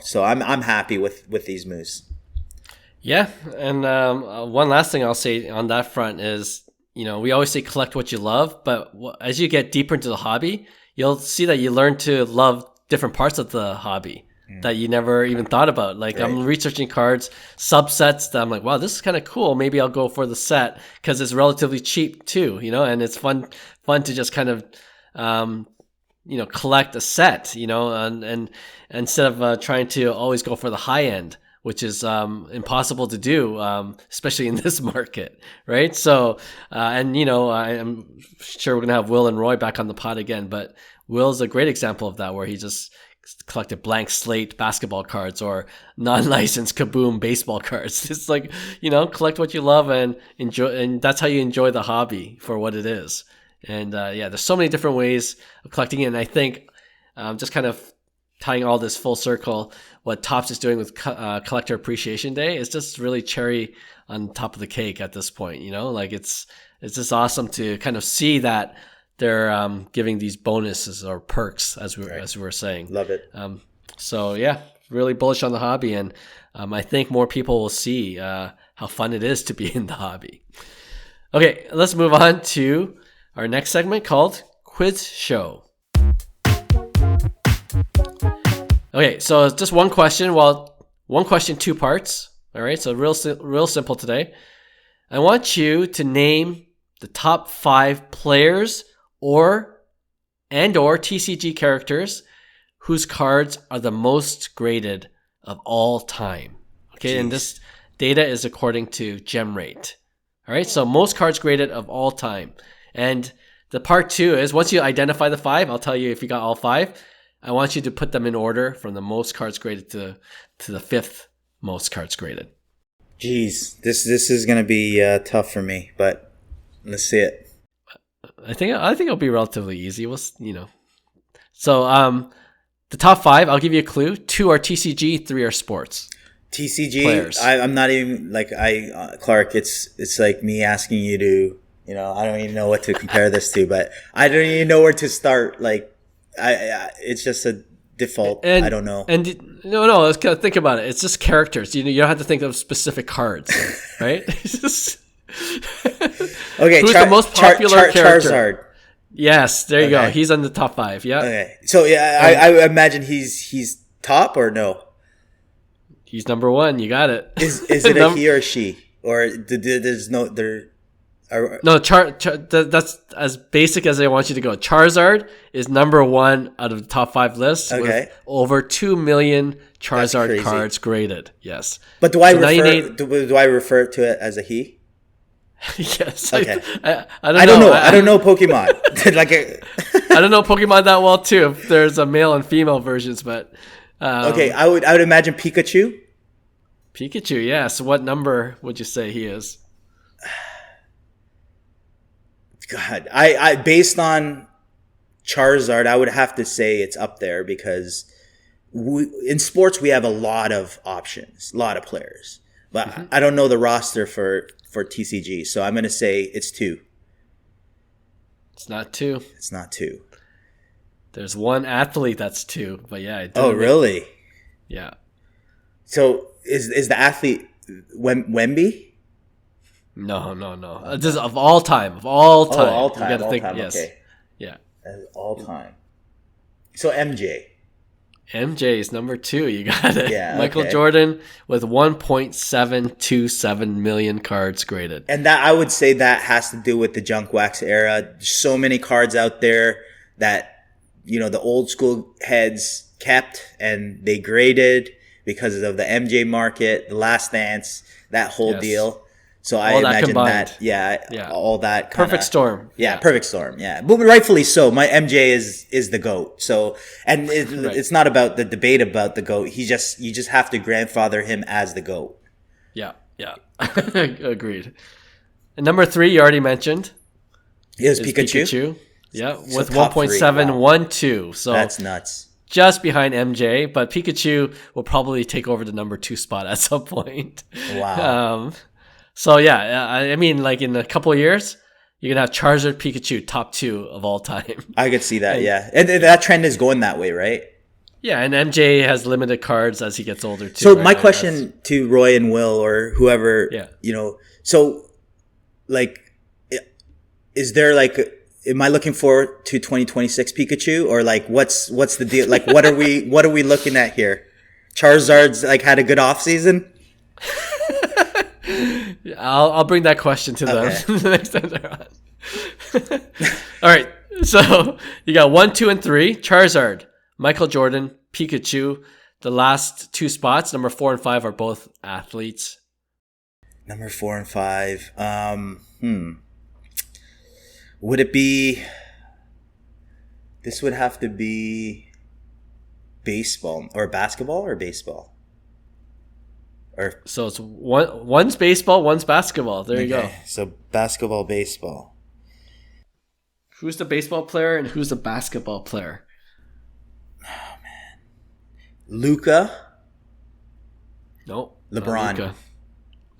so I'm happy with these moves. Yeah, and one last thing I'll say on that front is, we always say collect what you love, but as you get deeper into the hobby, you'll see that you learn to love different parts of the hobby that you never even thought about. Like Right. I'm researching cards, subsets that I'm like, wow, this is kind of cool. Maybe I'll go for the set because it's relatively cheap too, and it's fun to just kind of collect a set, and instead of trying to always go for the high end, which is impossible to do, especially in this market, right? So, I'm sure we're going to have Will and Roy back on the pod again, but Will's a great example of that, where he just collected blank slate basketball cards or non-licensed Kaboom baseball cards. It's like, collect what you love and enjoy, and that's how you enjoy the hobby for what it is. And there's so many different ways of collecting it. And I think just kind of tying all this full circle, what Topps is doing with Collector Appreciation Day is just really cherry on top of the cake at this point. Like it's just awesome to kind of see that they're giving these bonuses or perks, as we were saying. Love it. So yeah, really bullish on the hobby, and I think more people will see how fun it is to be in the hobby. Okay, let's move on to our next segment called Quiz Show. Okay, so just one question. Well, one question, two parts. All right, so real simple today. I want you to name the top 5 players or TCG characters whose cards are the most graded of all time. Okay, and this data is according to GemRate. All right, so most cards graded of all time. And the part 2 is, once you identify the 5, I'll tell you if you got all 5. I want you to put them in order from the most cards graded to the 5th most cards graded. Jeez, this is going to be tough for me, but let's see it. I think it'll be relatively easy. So the top 5, I'll give you a clue. 2 are TCG, 3 are sports. TCG. Players. I'm not even Clark. It's like me asking you to. I don't even know what to compare this to, but I don't even know where to start. Like, it's just a default. I don't know. And no, let's think about it. It's just characters. You don't have to think of specific cards, right? Okay. Who's the most popular character? Charizard. Yes, there you go. He's on the top 5. Yeah. Okay. So I imagine he's top or no? He's number 1. You got it. Is it a he or she, or there's no there? No, that's as basic as I want you to go. Charizard is number 1 out of the top 5 lists with over 2 million Charizard cards graded. Yes. But do I refer to it as a he? Yes. Okay. I don't know. I don't know Pokemon. I don't know Pokemon that well too. If there's a male and female versions, but okay, I would imagine Pikachu. Pikachu, yes. What number would you say he is? God, I based on Charizard, I would have to say it's up there because in sports we have a lot of options, a lot of players, but I don't know the roster for TCG, so I'm going to say it's 2. It's not 2. It's not 2. There's one athlete that's 2, but yeah. Oh, really? Yeah. So is the athlete Wemby? No. This is of all time. Of all time. Oh, all time. You gotta think, time. yes. Okay. Yeah. All time. So MJ. MJ is number 2. You got it. Yeah. Michael Jordan with 1.727 million cards graded. And that, I would say that has to do with the junk wax era. There's so many cards out there that, the old school heads kept and they graded because of the MJ market, the Last Dance, that whole deal. So I imagine that, all that perfect storm. Yeah, perfect storm. Yeah, but rightfully so. My MJ is the GOAT. So, and it's not about the debate about the GOAT. You just have to grandfather him as the GOAT. Yeah, agreed. And number 3, you already mentioned, is Pikachu. Yeah, so with 1.712. Wow. So that's nuts. Just behind MJ, but Pikachu will probably take over the number 2 spot at some point. Wow. So yeah, I mean, like in a couple of years, you're gonna have Charizard, Pikachu, top 2 of all time. I could see that, and that trend is going that way, right? Yeah, and MJ has limited cards as he gets older too. So right? my question to Roy and Will or whoever, Yeah. So like, is there like, am I looking forward to 2026 Pikachu, or like what's the deal? Like what are we looking at here? Charizard's like had a good off season. I'll bring that question to them the next time they're on. All right, so you got 1, 2, and 3. Charizard, Michael Jordan, Pikachu. The last 2 spots, number 4 and 5, are both athletes. Number 4 and 5. Would it be? This would have to be baseball or basketball or baseball. Or So it's one's baseball, one's basketball. There you go. So basketball, baseball. Who's the baseball player and who's the basketball player? Oh man, Luka. Nope. LeBron. Luka.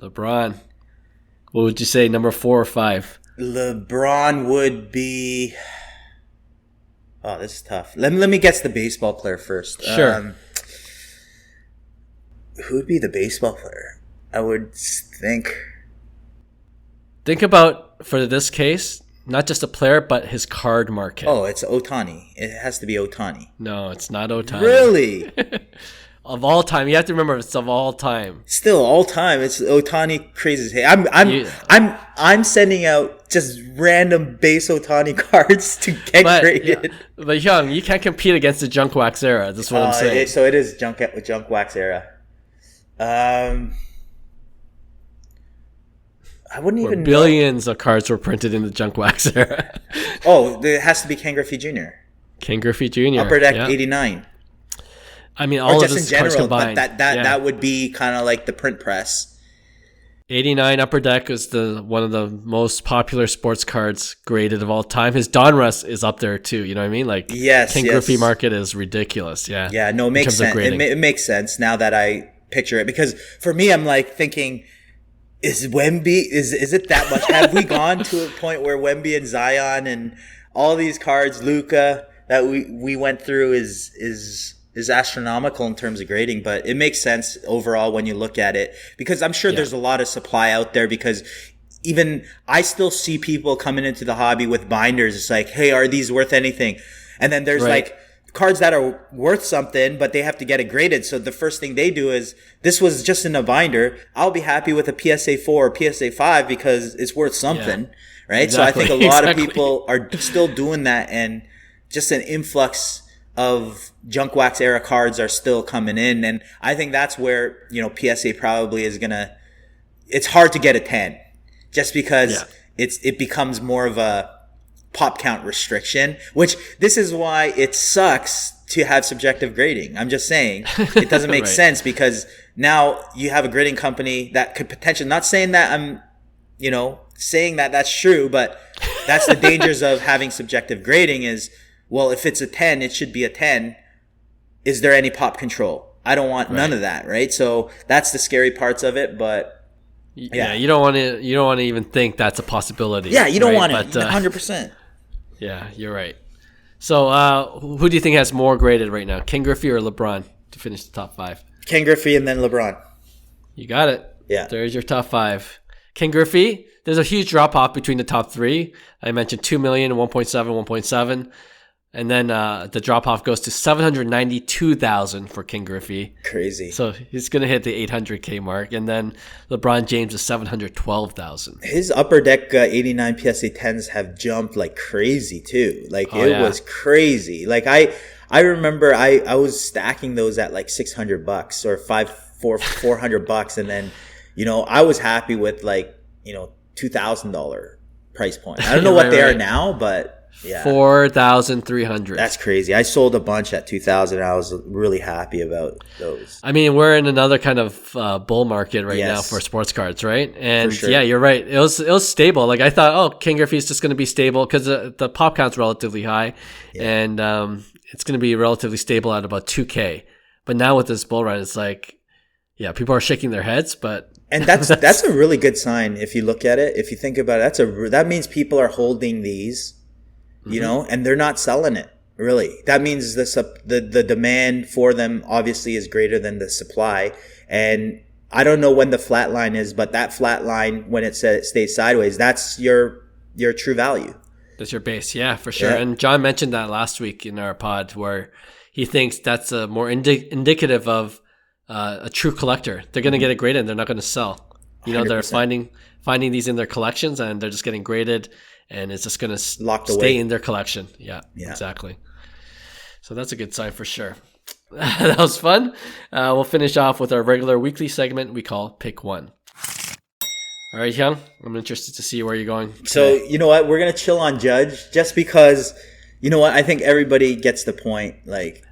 LeBron. What would you say? Number 4 or 5? LeBron would be. Oh, this is tough. Let me guess the baseball player first. Sure. Who would be the baseball player? I would think. Think about, for this case, not just a player, but his card market. Oh, it's Ohtani. It has to be Ohtani. No, it's not Ohtani. Really? Of all time, you have to remember it's of all time. Still, all time, it's Ohtani crazy. Hey, I'm sending out just random base Ohtani cards to get graded. Yeah. But Hyung, you can't compete against the junk wax era. That's what I'm saying. So it is junk wax era. I wouldn't even know. Billions of cards were printed in the junk wax era. It has to be Ken Griffey Jr. Ken Griffey Jr. Upper Deck 89. I mean, all or of just his in cards general, combined. but that would be kind of like the print press. 89 Upper Deck is one of the most popular sports cards graded of all time. His Donruss is up there too. You know what I mean? Like, Ken Griffey market is ridiculous. Yeah. Yeah. No, it makes sense. It makes sense now that I picture it, because for me, I'm like thinking, is Wemby, is it that much? Have we gone to a point where Wemby and Zion and all these cards, Luka, that we went through is astronomical in terms of grading? But it makes sense overall when you look at it, because I'm sure there's a lot of supply out there, because even I still see people coming into the hobby with binders. It's like, hey, are these worth anything? And then there's like cards that are worth something, but they have to get it graded. So the first thing they do is, this was just in a binder. I'll be happy with a PSA 4 or PSA 5 because it's worth something, right? Exactly. So I think a lot of people are still doing that, and just an influx of junk wax era cards are still coming in. And I think that's where, PSA probably is it's hard to get a 10 just because it becomes more of a pop count restriction, which this is why it sucks to have subjective grading. I'm just saying it doesn't make sense, because now you have a grading company that could potentially, not saying that I'm, saying that that's true, but that's the dangers of having subjective grading is, well, if it's a 10, it should be a 10. Is there any pop control? I don't want none of that, right? So that's the scary parts of it, but yeah, you don't want to even think that's a possibility. Yeah, you don't want it, 100%. Yeah, you're right. So who do you think has more graded right now, Ken Griffey or LeBron, to finish the top 5? Ken Griffey and then LeBron. You got it. Yeah. There's your top 5. Ken Griffey, there's a huge drop off between the top 3. I mentioned 2 million, 1.7, 1.7. And then the drop off goes to 792,000 for Ken Griffey. Crazy. So he's going to hit the 800K mark. And then LeBron James is 712,000. His Upper Deck 89 PSA 10s have jumped like crazy too. Like it was crazy. Like I remember I was stacking those at like $600 or $400, and then I was happy with like $2,000 price point. I don't know what they are now, but. Yeah. 4,300. That's crazy. I sold a bunch at 2,000. I was really happy about those. I mean, we're in another kind of bull market right now for sports cards, right? And sure. Yeah, you're right. It was stable. Like I thought, Ken Griffey's just going to be stable because the pop count's relatively high, and it's going to be relatively stable at about 2K. But now with this bull run, it's like, people are shaking their heads, but. And that's a really good sign if you look at it. If you think about it, that means people are holding these. And they're not selling it, Really. That means the demand for them obviously is greater than the supply. And I don't know when the flat line is, but that flat line, when it stays sideways, that's your true value. That's your base. Yeah, for sure. Yeah. And John mentioned that last week in our pod where he thinks that's a more indicative of a true collector. They're going to get it graded and they're not going to sell. You know, 100%. they're finding these in their collections and they're just getting graded and it's just going to stay away in their collection. Yeah, Yeah. exactly. So that's a good sign for sure. That was fun. We'll finish off with our regular weekly segment we call Pick One. All right, Hyung, I'm interested to see where you're going today. So, you know what? We're going to chill on Judge just because, you know what? I think everybody gets the point. Like,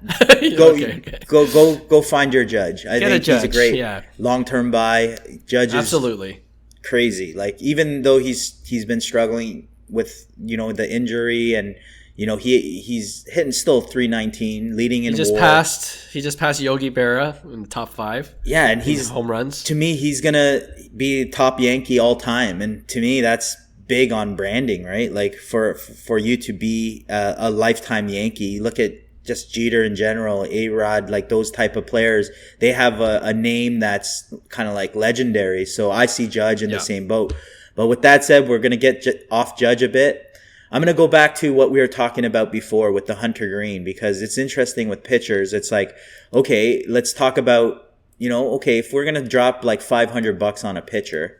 go find your Judge. I think he's a great long-term buy. Judge Absolutely. is crazy. Like, even though he's been struggling with, you know, the injury and, you know, he's hitting still 319, leading in WAR. He just passed Yogi Berra in the top 5. Yeah, and he's home runs. To me, he's gonna be top Yankee all time, and to me, that's big on branding, right? Like for you to be a lifetime Yankee. Look at just Jeter in general, A-Rod, like those type of players. They have a name that's kind of like legendary. So I see Judge in the same boat. But with that said, we're gonna get off Judge a bit. I'm going to go back to what we were talking about before with the Hunter Green, because it's interesting with pitchers. It's like, okay, let's talk about, you know, okay, if we're going to drop like $500 on a pitcher,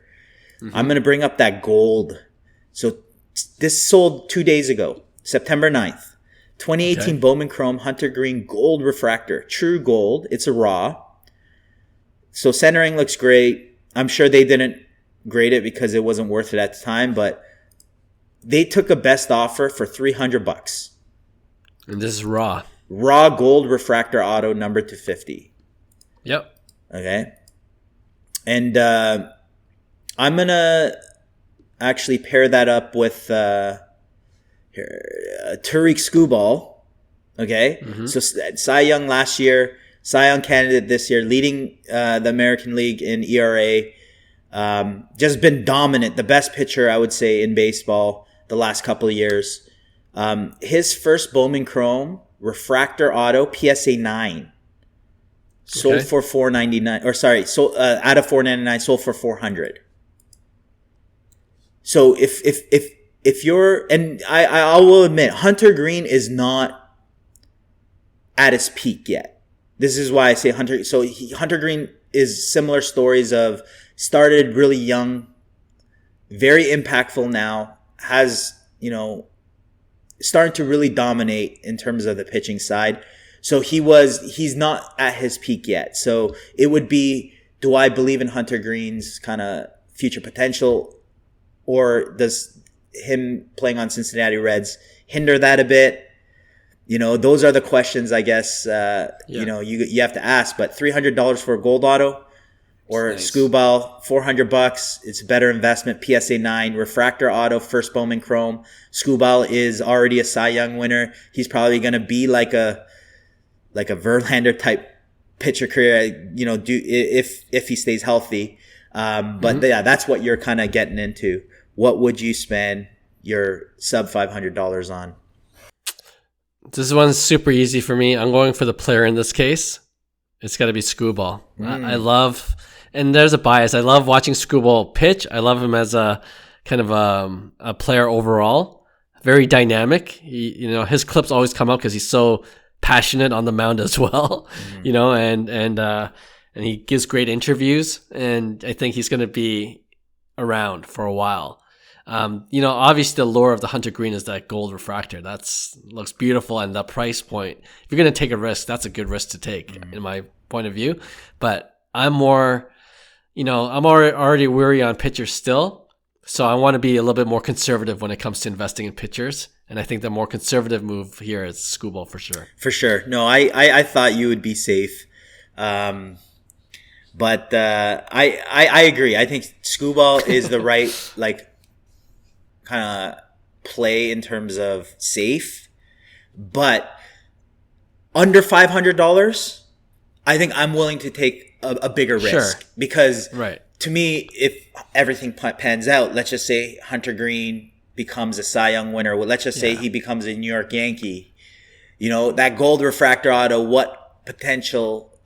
I'm going to bring up that gold. So this sold 2 days ago, September 9th, 2018 Bowman Chrome Hunter Green Gold Refractor, true gold. It's a raw. So centering looks great. I'm sure they didn't grade it because it wasn't worth it at the time, but they took a best offer for $300. And this is raw. Raw gold refractor auto numbered to 50. Yep. Okay. And I'm going to actually pair that up with Tariq Skubal. Okay. Mm-hmm. So Cy Young last year, Cy Young candidate this year, leading the American League in ERA. Just been dominant. The best pitcher, I would say, in baseball the last couple of years. His first Bowman Chrome refractor auto PSA 9 sold for $499, or sorry, so out of $499 sold for $400. So if you're, and I will admit, Hunter Green is not at his peak yet. This is why I say Hunter. So Hunter Green is similar stories of started really young, very impactful now, has, you know, starting to really dominate in terms of the pitching side. So he's not at his peak yet. So it would be, do I believe in Hunter Green's kind of future potential, or does him playing on Cincinnati Reds hinder that a bit? You know, those are the questions, I guess, you know, you have to ask. But $300 for a gold auto, or nice. Skubal, $400. It's a better investment. PSA 9 refractor auto, first Bowman Chrome. Skubal is already a Cy Young winner. He's probably going to be like a Verlander type pitcher career, you know, if he stays healthy. But yeah, that's what you're kind of getting into. What would you spend your sub $500 on? This one's super easy for me. I'm going for the player in this case. It's got to be Skubal. I love, and there's a bias. I love watching Skubal pitch. I love him as a kind of a player overall. Very dynamic. You know, his clips always come out because he's so passionate on the mound as well. You know, and he gives great interviews. And I think he's going to be around for a while. You know, obviously the lure of the Hunter Green is that gold refractor. Looks beautiful, and the price point. If you're going to take a risk, that's a good risk to take, in my point of view. But I'm more, you know, I'm already weary on pitchers still, so I want to be a little bit more conservative when it comes to investing in pitchers. And I think the more conservative move here is Skubal for sure. For sure. No, I thought you would be safe. But I agree. I think Skubal is the right, like, kind of play in terms of safe, but under $500, I think I'm willing to take a bigger risk because to me, if everything pans out, let's just say Hunter Green becomes a Cy Young winner. Well, let's just say he becomes a New York Yankee. that gold refractor auto, what potential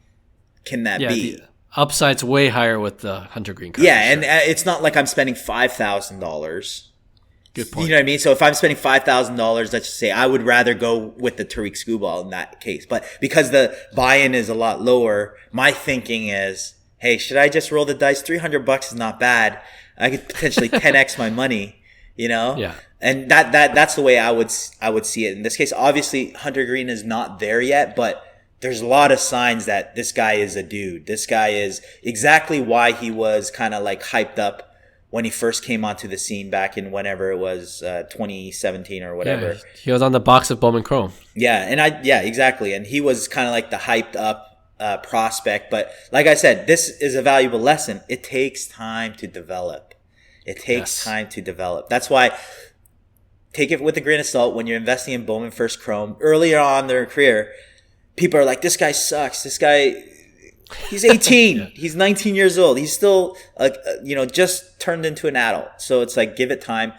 can that be? The upside's way higher with the Hunter Green card. Yeah, and it's not like I'm spending $5,000. Good point. You know what I mean? So if I'm spending $5,000, let's just say, I would rather go with the Tariq Skubal in that case. But because the buy-in is a lot lower, my thinking is, hey, should I just roll the dice? $300 is not bad. I could potentially 10x my money, Yeah. And that's the way I would see it. In this case, obviously Hunter Green is not there yet, but there's a lot of signs that this guy is a dude. This guy is exactly why he was kind of like hyped up when he first came onto the scene back in whenever it was 2017 or whatever. Yeah, he was on the box of Bowman Chrome. Yeah, exactly. And he was kind of like the hyped up prospect. But like I said, this is a valuable lesson. It takes time to develop. Time to develop. That's why take it with a grain of salt when you're investing in Bowman First Chrome. Earlier on in their career, people are like, this guy sucks. This guy... He's 18. Yeah. He's 19 years old. He's still, just turned into an adult. So it's like, give it time.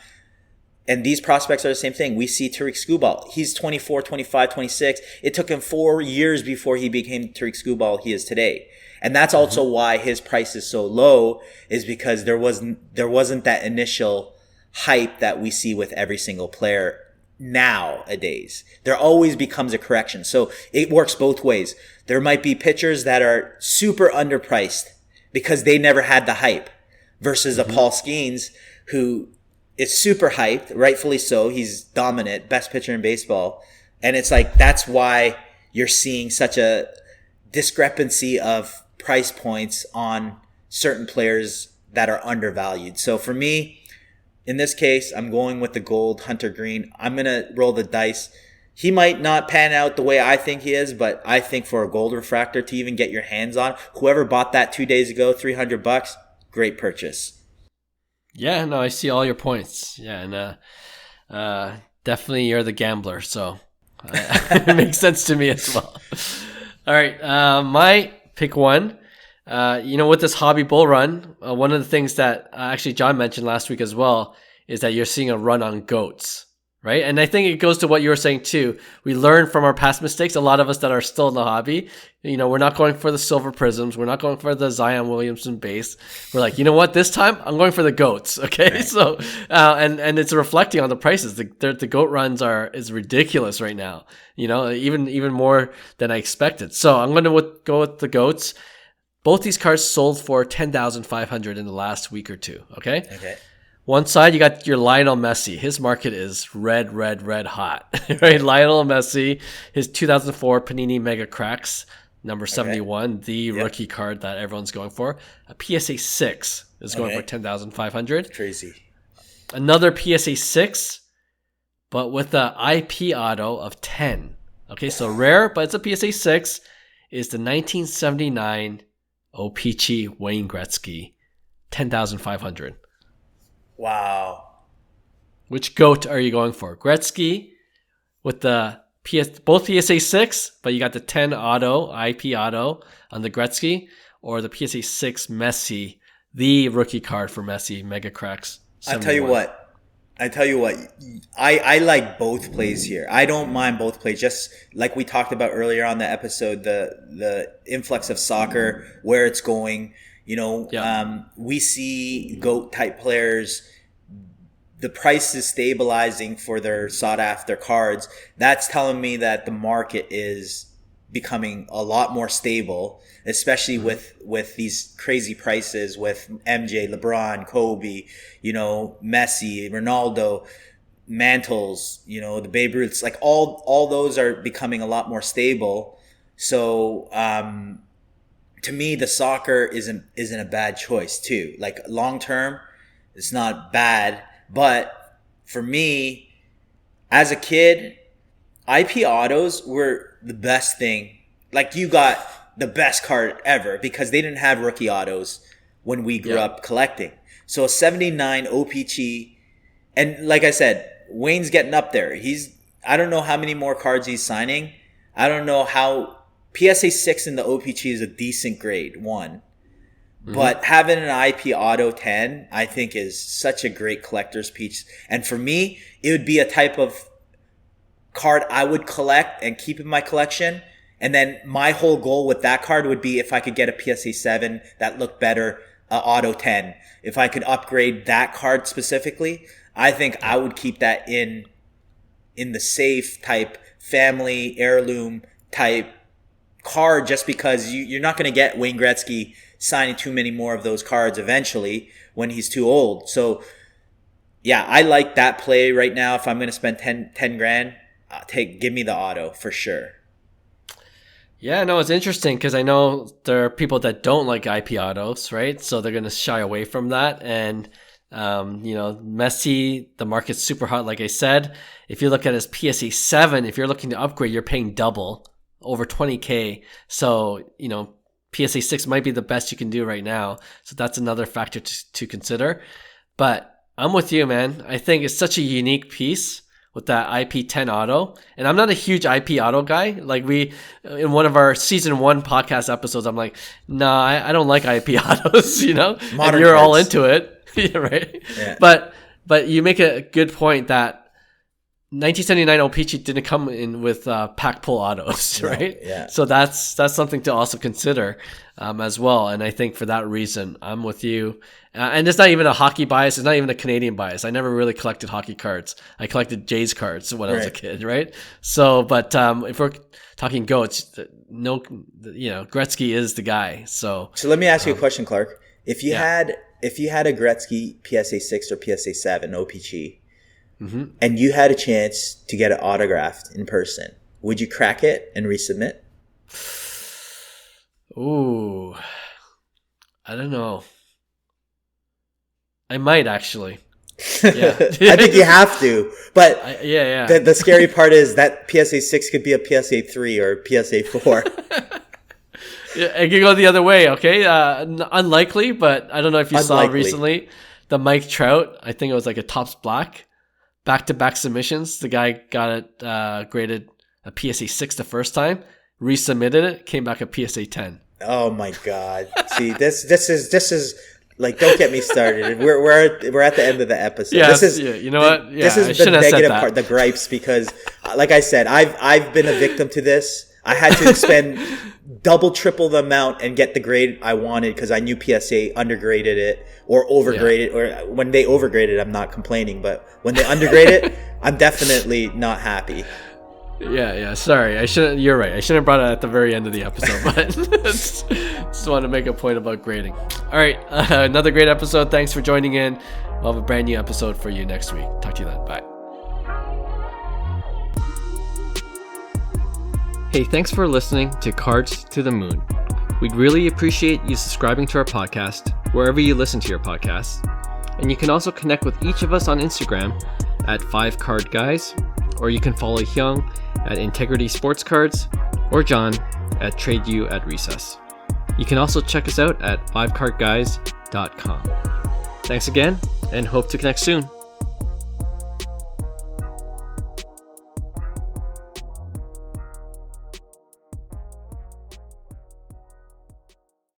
And these prospects are the same thing. We see Tariq Skubal. He's 24, 25, 26. It took him 4 years before he became Tariq Skubal he is today. And that's also why his price is so low, is because there wasn't that initial hype that we see with every single player nowadays. There always becomes a correction. So it works both ways. There might be pitchers that are super underpriced because they never had the hype versus a Paul Skeens who is super hyped, rightfully so. He's dominant, best pitcher in baseball. And it's like, that's why you're seeing such a discrepancy of price points on certain players that are undervalued. So for me, in this case, I'm going with the gold Hunter Green. I'm going to roll the dice. He might not pan out the way I think he is, but I think for a gold refractor to even get your hands on, whoever bought that 2 days ago, $300, great purchase. Yeah, no, I see all your points. Yeah, and definitely you're the gambler, so it makes sense to me as well. All right, my pick one. With this hobby bull run, one of the things that actually John mentioned last week as well is that you're seeing a run on goats, right? And I think it goes to what you were saying too. We learn from our past mistakes. A lot of us that are still in the hobby, we're not going for the silver prisms. We're not going for the Zion Williamson base. We're like, you know what? This time I'm going for the goats. Okay. Right. So, and it's reflecting on the prices. The goat runs is ridiculous right now, even more than I expected. So I'm going to go with the goats. Both these cards sold for $10,500 in the last week or two. Okay. One side, you got your Lionel Messi. His market is red hot. Right? Lionel Messi, his 2004 Panini Mega Cracks, number 71, the rookie card that everyone's going for. A PSA 6 is going for $10,500. Crazy. Another PSA 6, but with the IP auto of 10. Okay, so rare, but it's a PSA 6, is the 1979 O-Pee-Chee Wayne Gretzky, $10,500. Wow. Which goat are you going for? Gretzky with the both PSA 6, but you got the 10 auto, IP auto on the Gretzky, or the PSA 6 Messi, the rookie card for Messi, Mega Cracks 71. I tell you what, I like both plays here. I don't mind both plays. Just like we talked about earlier on the episode, the influx of soccer, where it's going. We see GOAT type players. The price is stabilizing for their sought after cards. That's telling me that the market is becoming a lot more stable, especially with these crazy prices with MJ, LeBron, Kobe, Messi, Ronaldo, Mantles, the Babe Ruths, like all those are becoming a lot more stable. So, to me, the soccer isn't a bad choice too. Like long term, it's not bad, but for me, as a kid, IP autos were the best thing. Like you got the best card ever because they didn't have rookie autos when we grew up collecting. So a 79 O-Pee-Chee, and like I said, Wayne's getting up there. I don't know how many more cards he's signing. I don't know how. PSA 6 in the O-Pee-Chee is a decent grade, 1. But having an IP auto 10, I think is such a great collector's piece. And for me, it would be a type of card I would collect and keep in my collection. And then my whole goal with that card would be if I could get a PSA 7 that looked better, auto 10. If I could upgrade that card specifically, I think I would keep that in the safe type, family, heirloom type card, just because you're not going to get Wayne Gretzky signing too many more of those cards eventually when he's too old. So yeah, I like that play right now. If I'm going to spend 10 grand, give me the auto for sure. Yeah, no, it's interesting because I know there are people that don't like IP autos, right? So they're going to shy away from that. And, Messi, the market's super hot, like I said. If you look at his PSA 7, if you're looking to upgrade, you're paying double, over 20K. So, PSA 6 might be the best you can do right now. So that's another factor to consider. But I'm with you, man. I think it's such a unique piece with that IP10 auto. And I'm not a huge IP auto guy. Like in one of our season 1 podcast episodes, I'm like, nah, I don't like IP autos, Modern and you're cards. all into it. Yeah, right. Yeah. But you make a good point that 1979 O-Pee-Chee didn't come in with pack pull autos, right? No, yeah. So that's something to also consider as well. And I think for that reason, I'm with you. And it's not even a hockey bias. It's not even a Canadian bias. I never really collected hockey cards. I collected Jays cards when I was a kid, right? So, but if we're talking goats, Gretzky is the guy. So let me ask you a question, Clark. If you had a Gretzky PSA 6 or PSA 7 OPG, and you had a chance to get it autographed in person, would you crack it and resubmit? Ooh, I don't know. I might actually. Yeah. I think you have to. But the scary part is that PSA 6 could be a PSA 3 or PSA 4. It could go the other way, okay? Unlikely, but I don't know if you saw recently the Mike Trout. I think it was like a Topps Black. Back-to-back submissions. The guy got it graded a PSA 6 the first time, resubmitted it, came back a PSA 10. Oh my God! See, this is like, don't get me started. We're at the end of the episode. Yeah, this is you know what? Yeah, this is the negative part, the gripes, because, like I said, I've been a victim to this. I had to spend double, triple the amount and get the grade I wanted because I knew PSA undergraded it or overgraded. Or when they overgraded, I'm not complaining, but when they undergrade it, I'm definitely not happy. Yeah. Sorry, you're right. I shouldn't have brought it at the very end of the episode, but just wanted to make a point about grading. All right, another great episode. Thanks for joining in. We'll have a brand new episode for you next week. Talk to you then. Bye. Hey, thanks for listening to Cards to the Moon. We'd really appreciate you subscribing to our podcast wherever you listen to your podcasts. And you can also connect with each of us on Instagram at 5cardguys, or you can follow Hyung at Integrity Sports Cards, or John at TradeU at Recess. You can also check us out at 5cardguys.com. Thanks again, and hope to connect soon.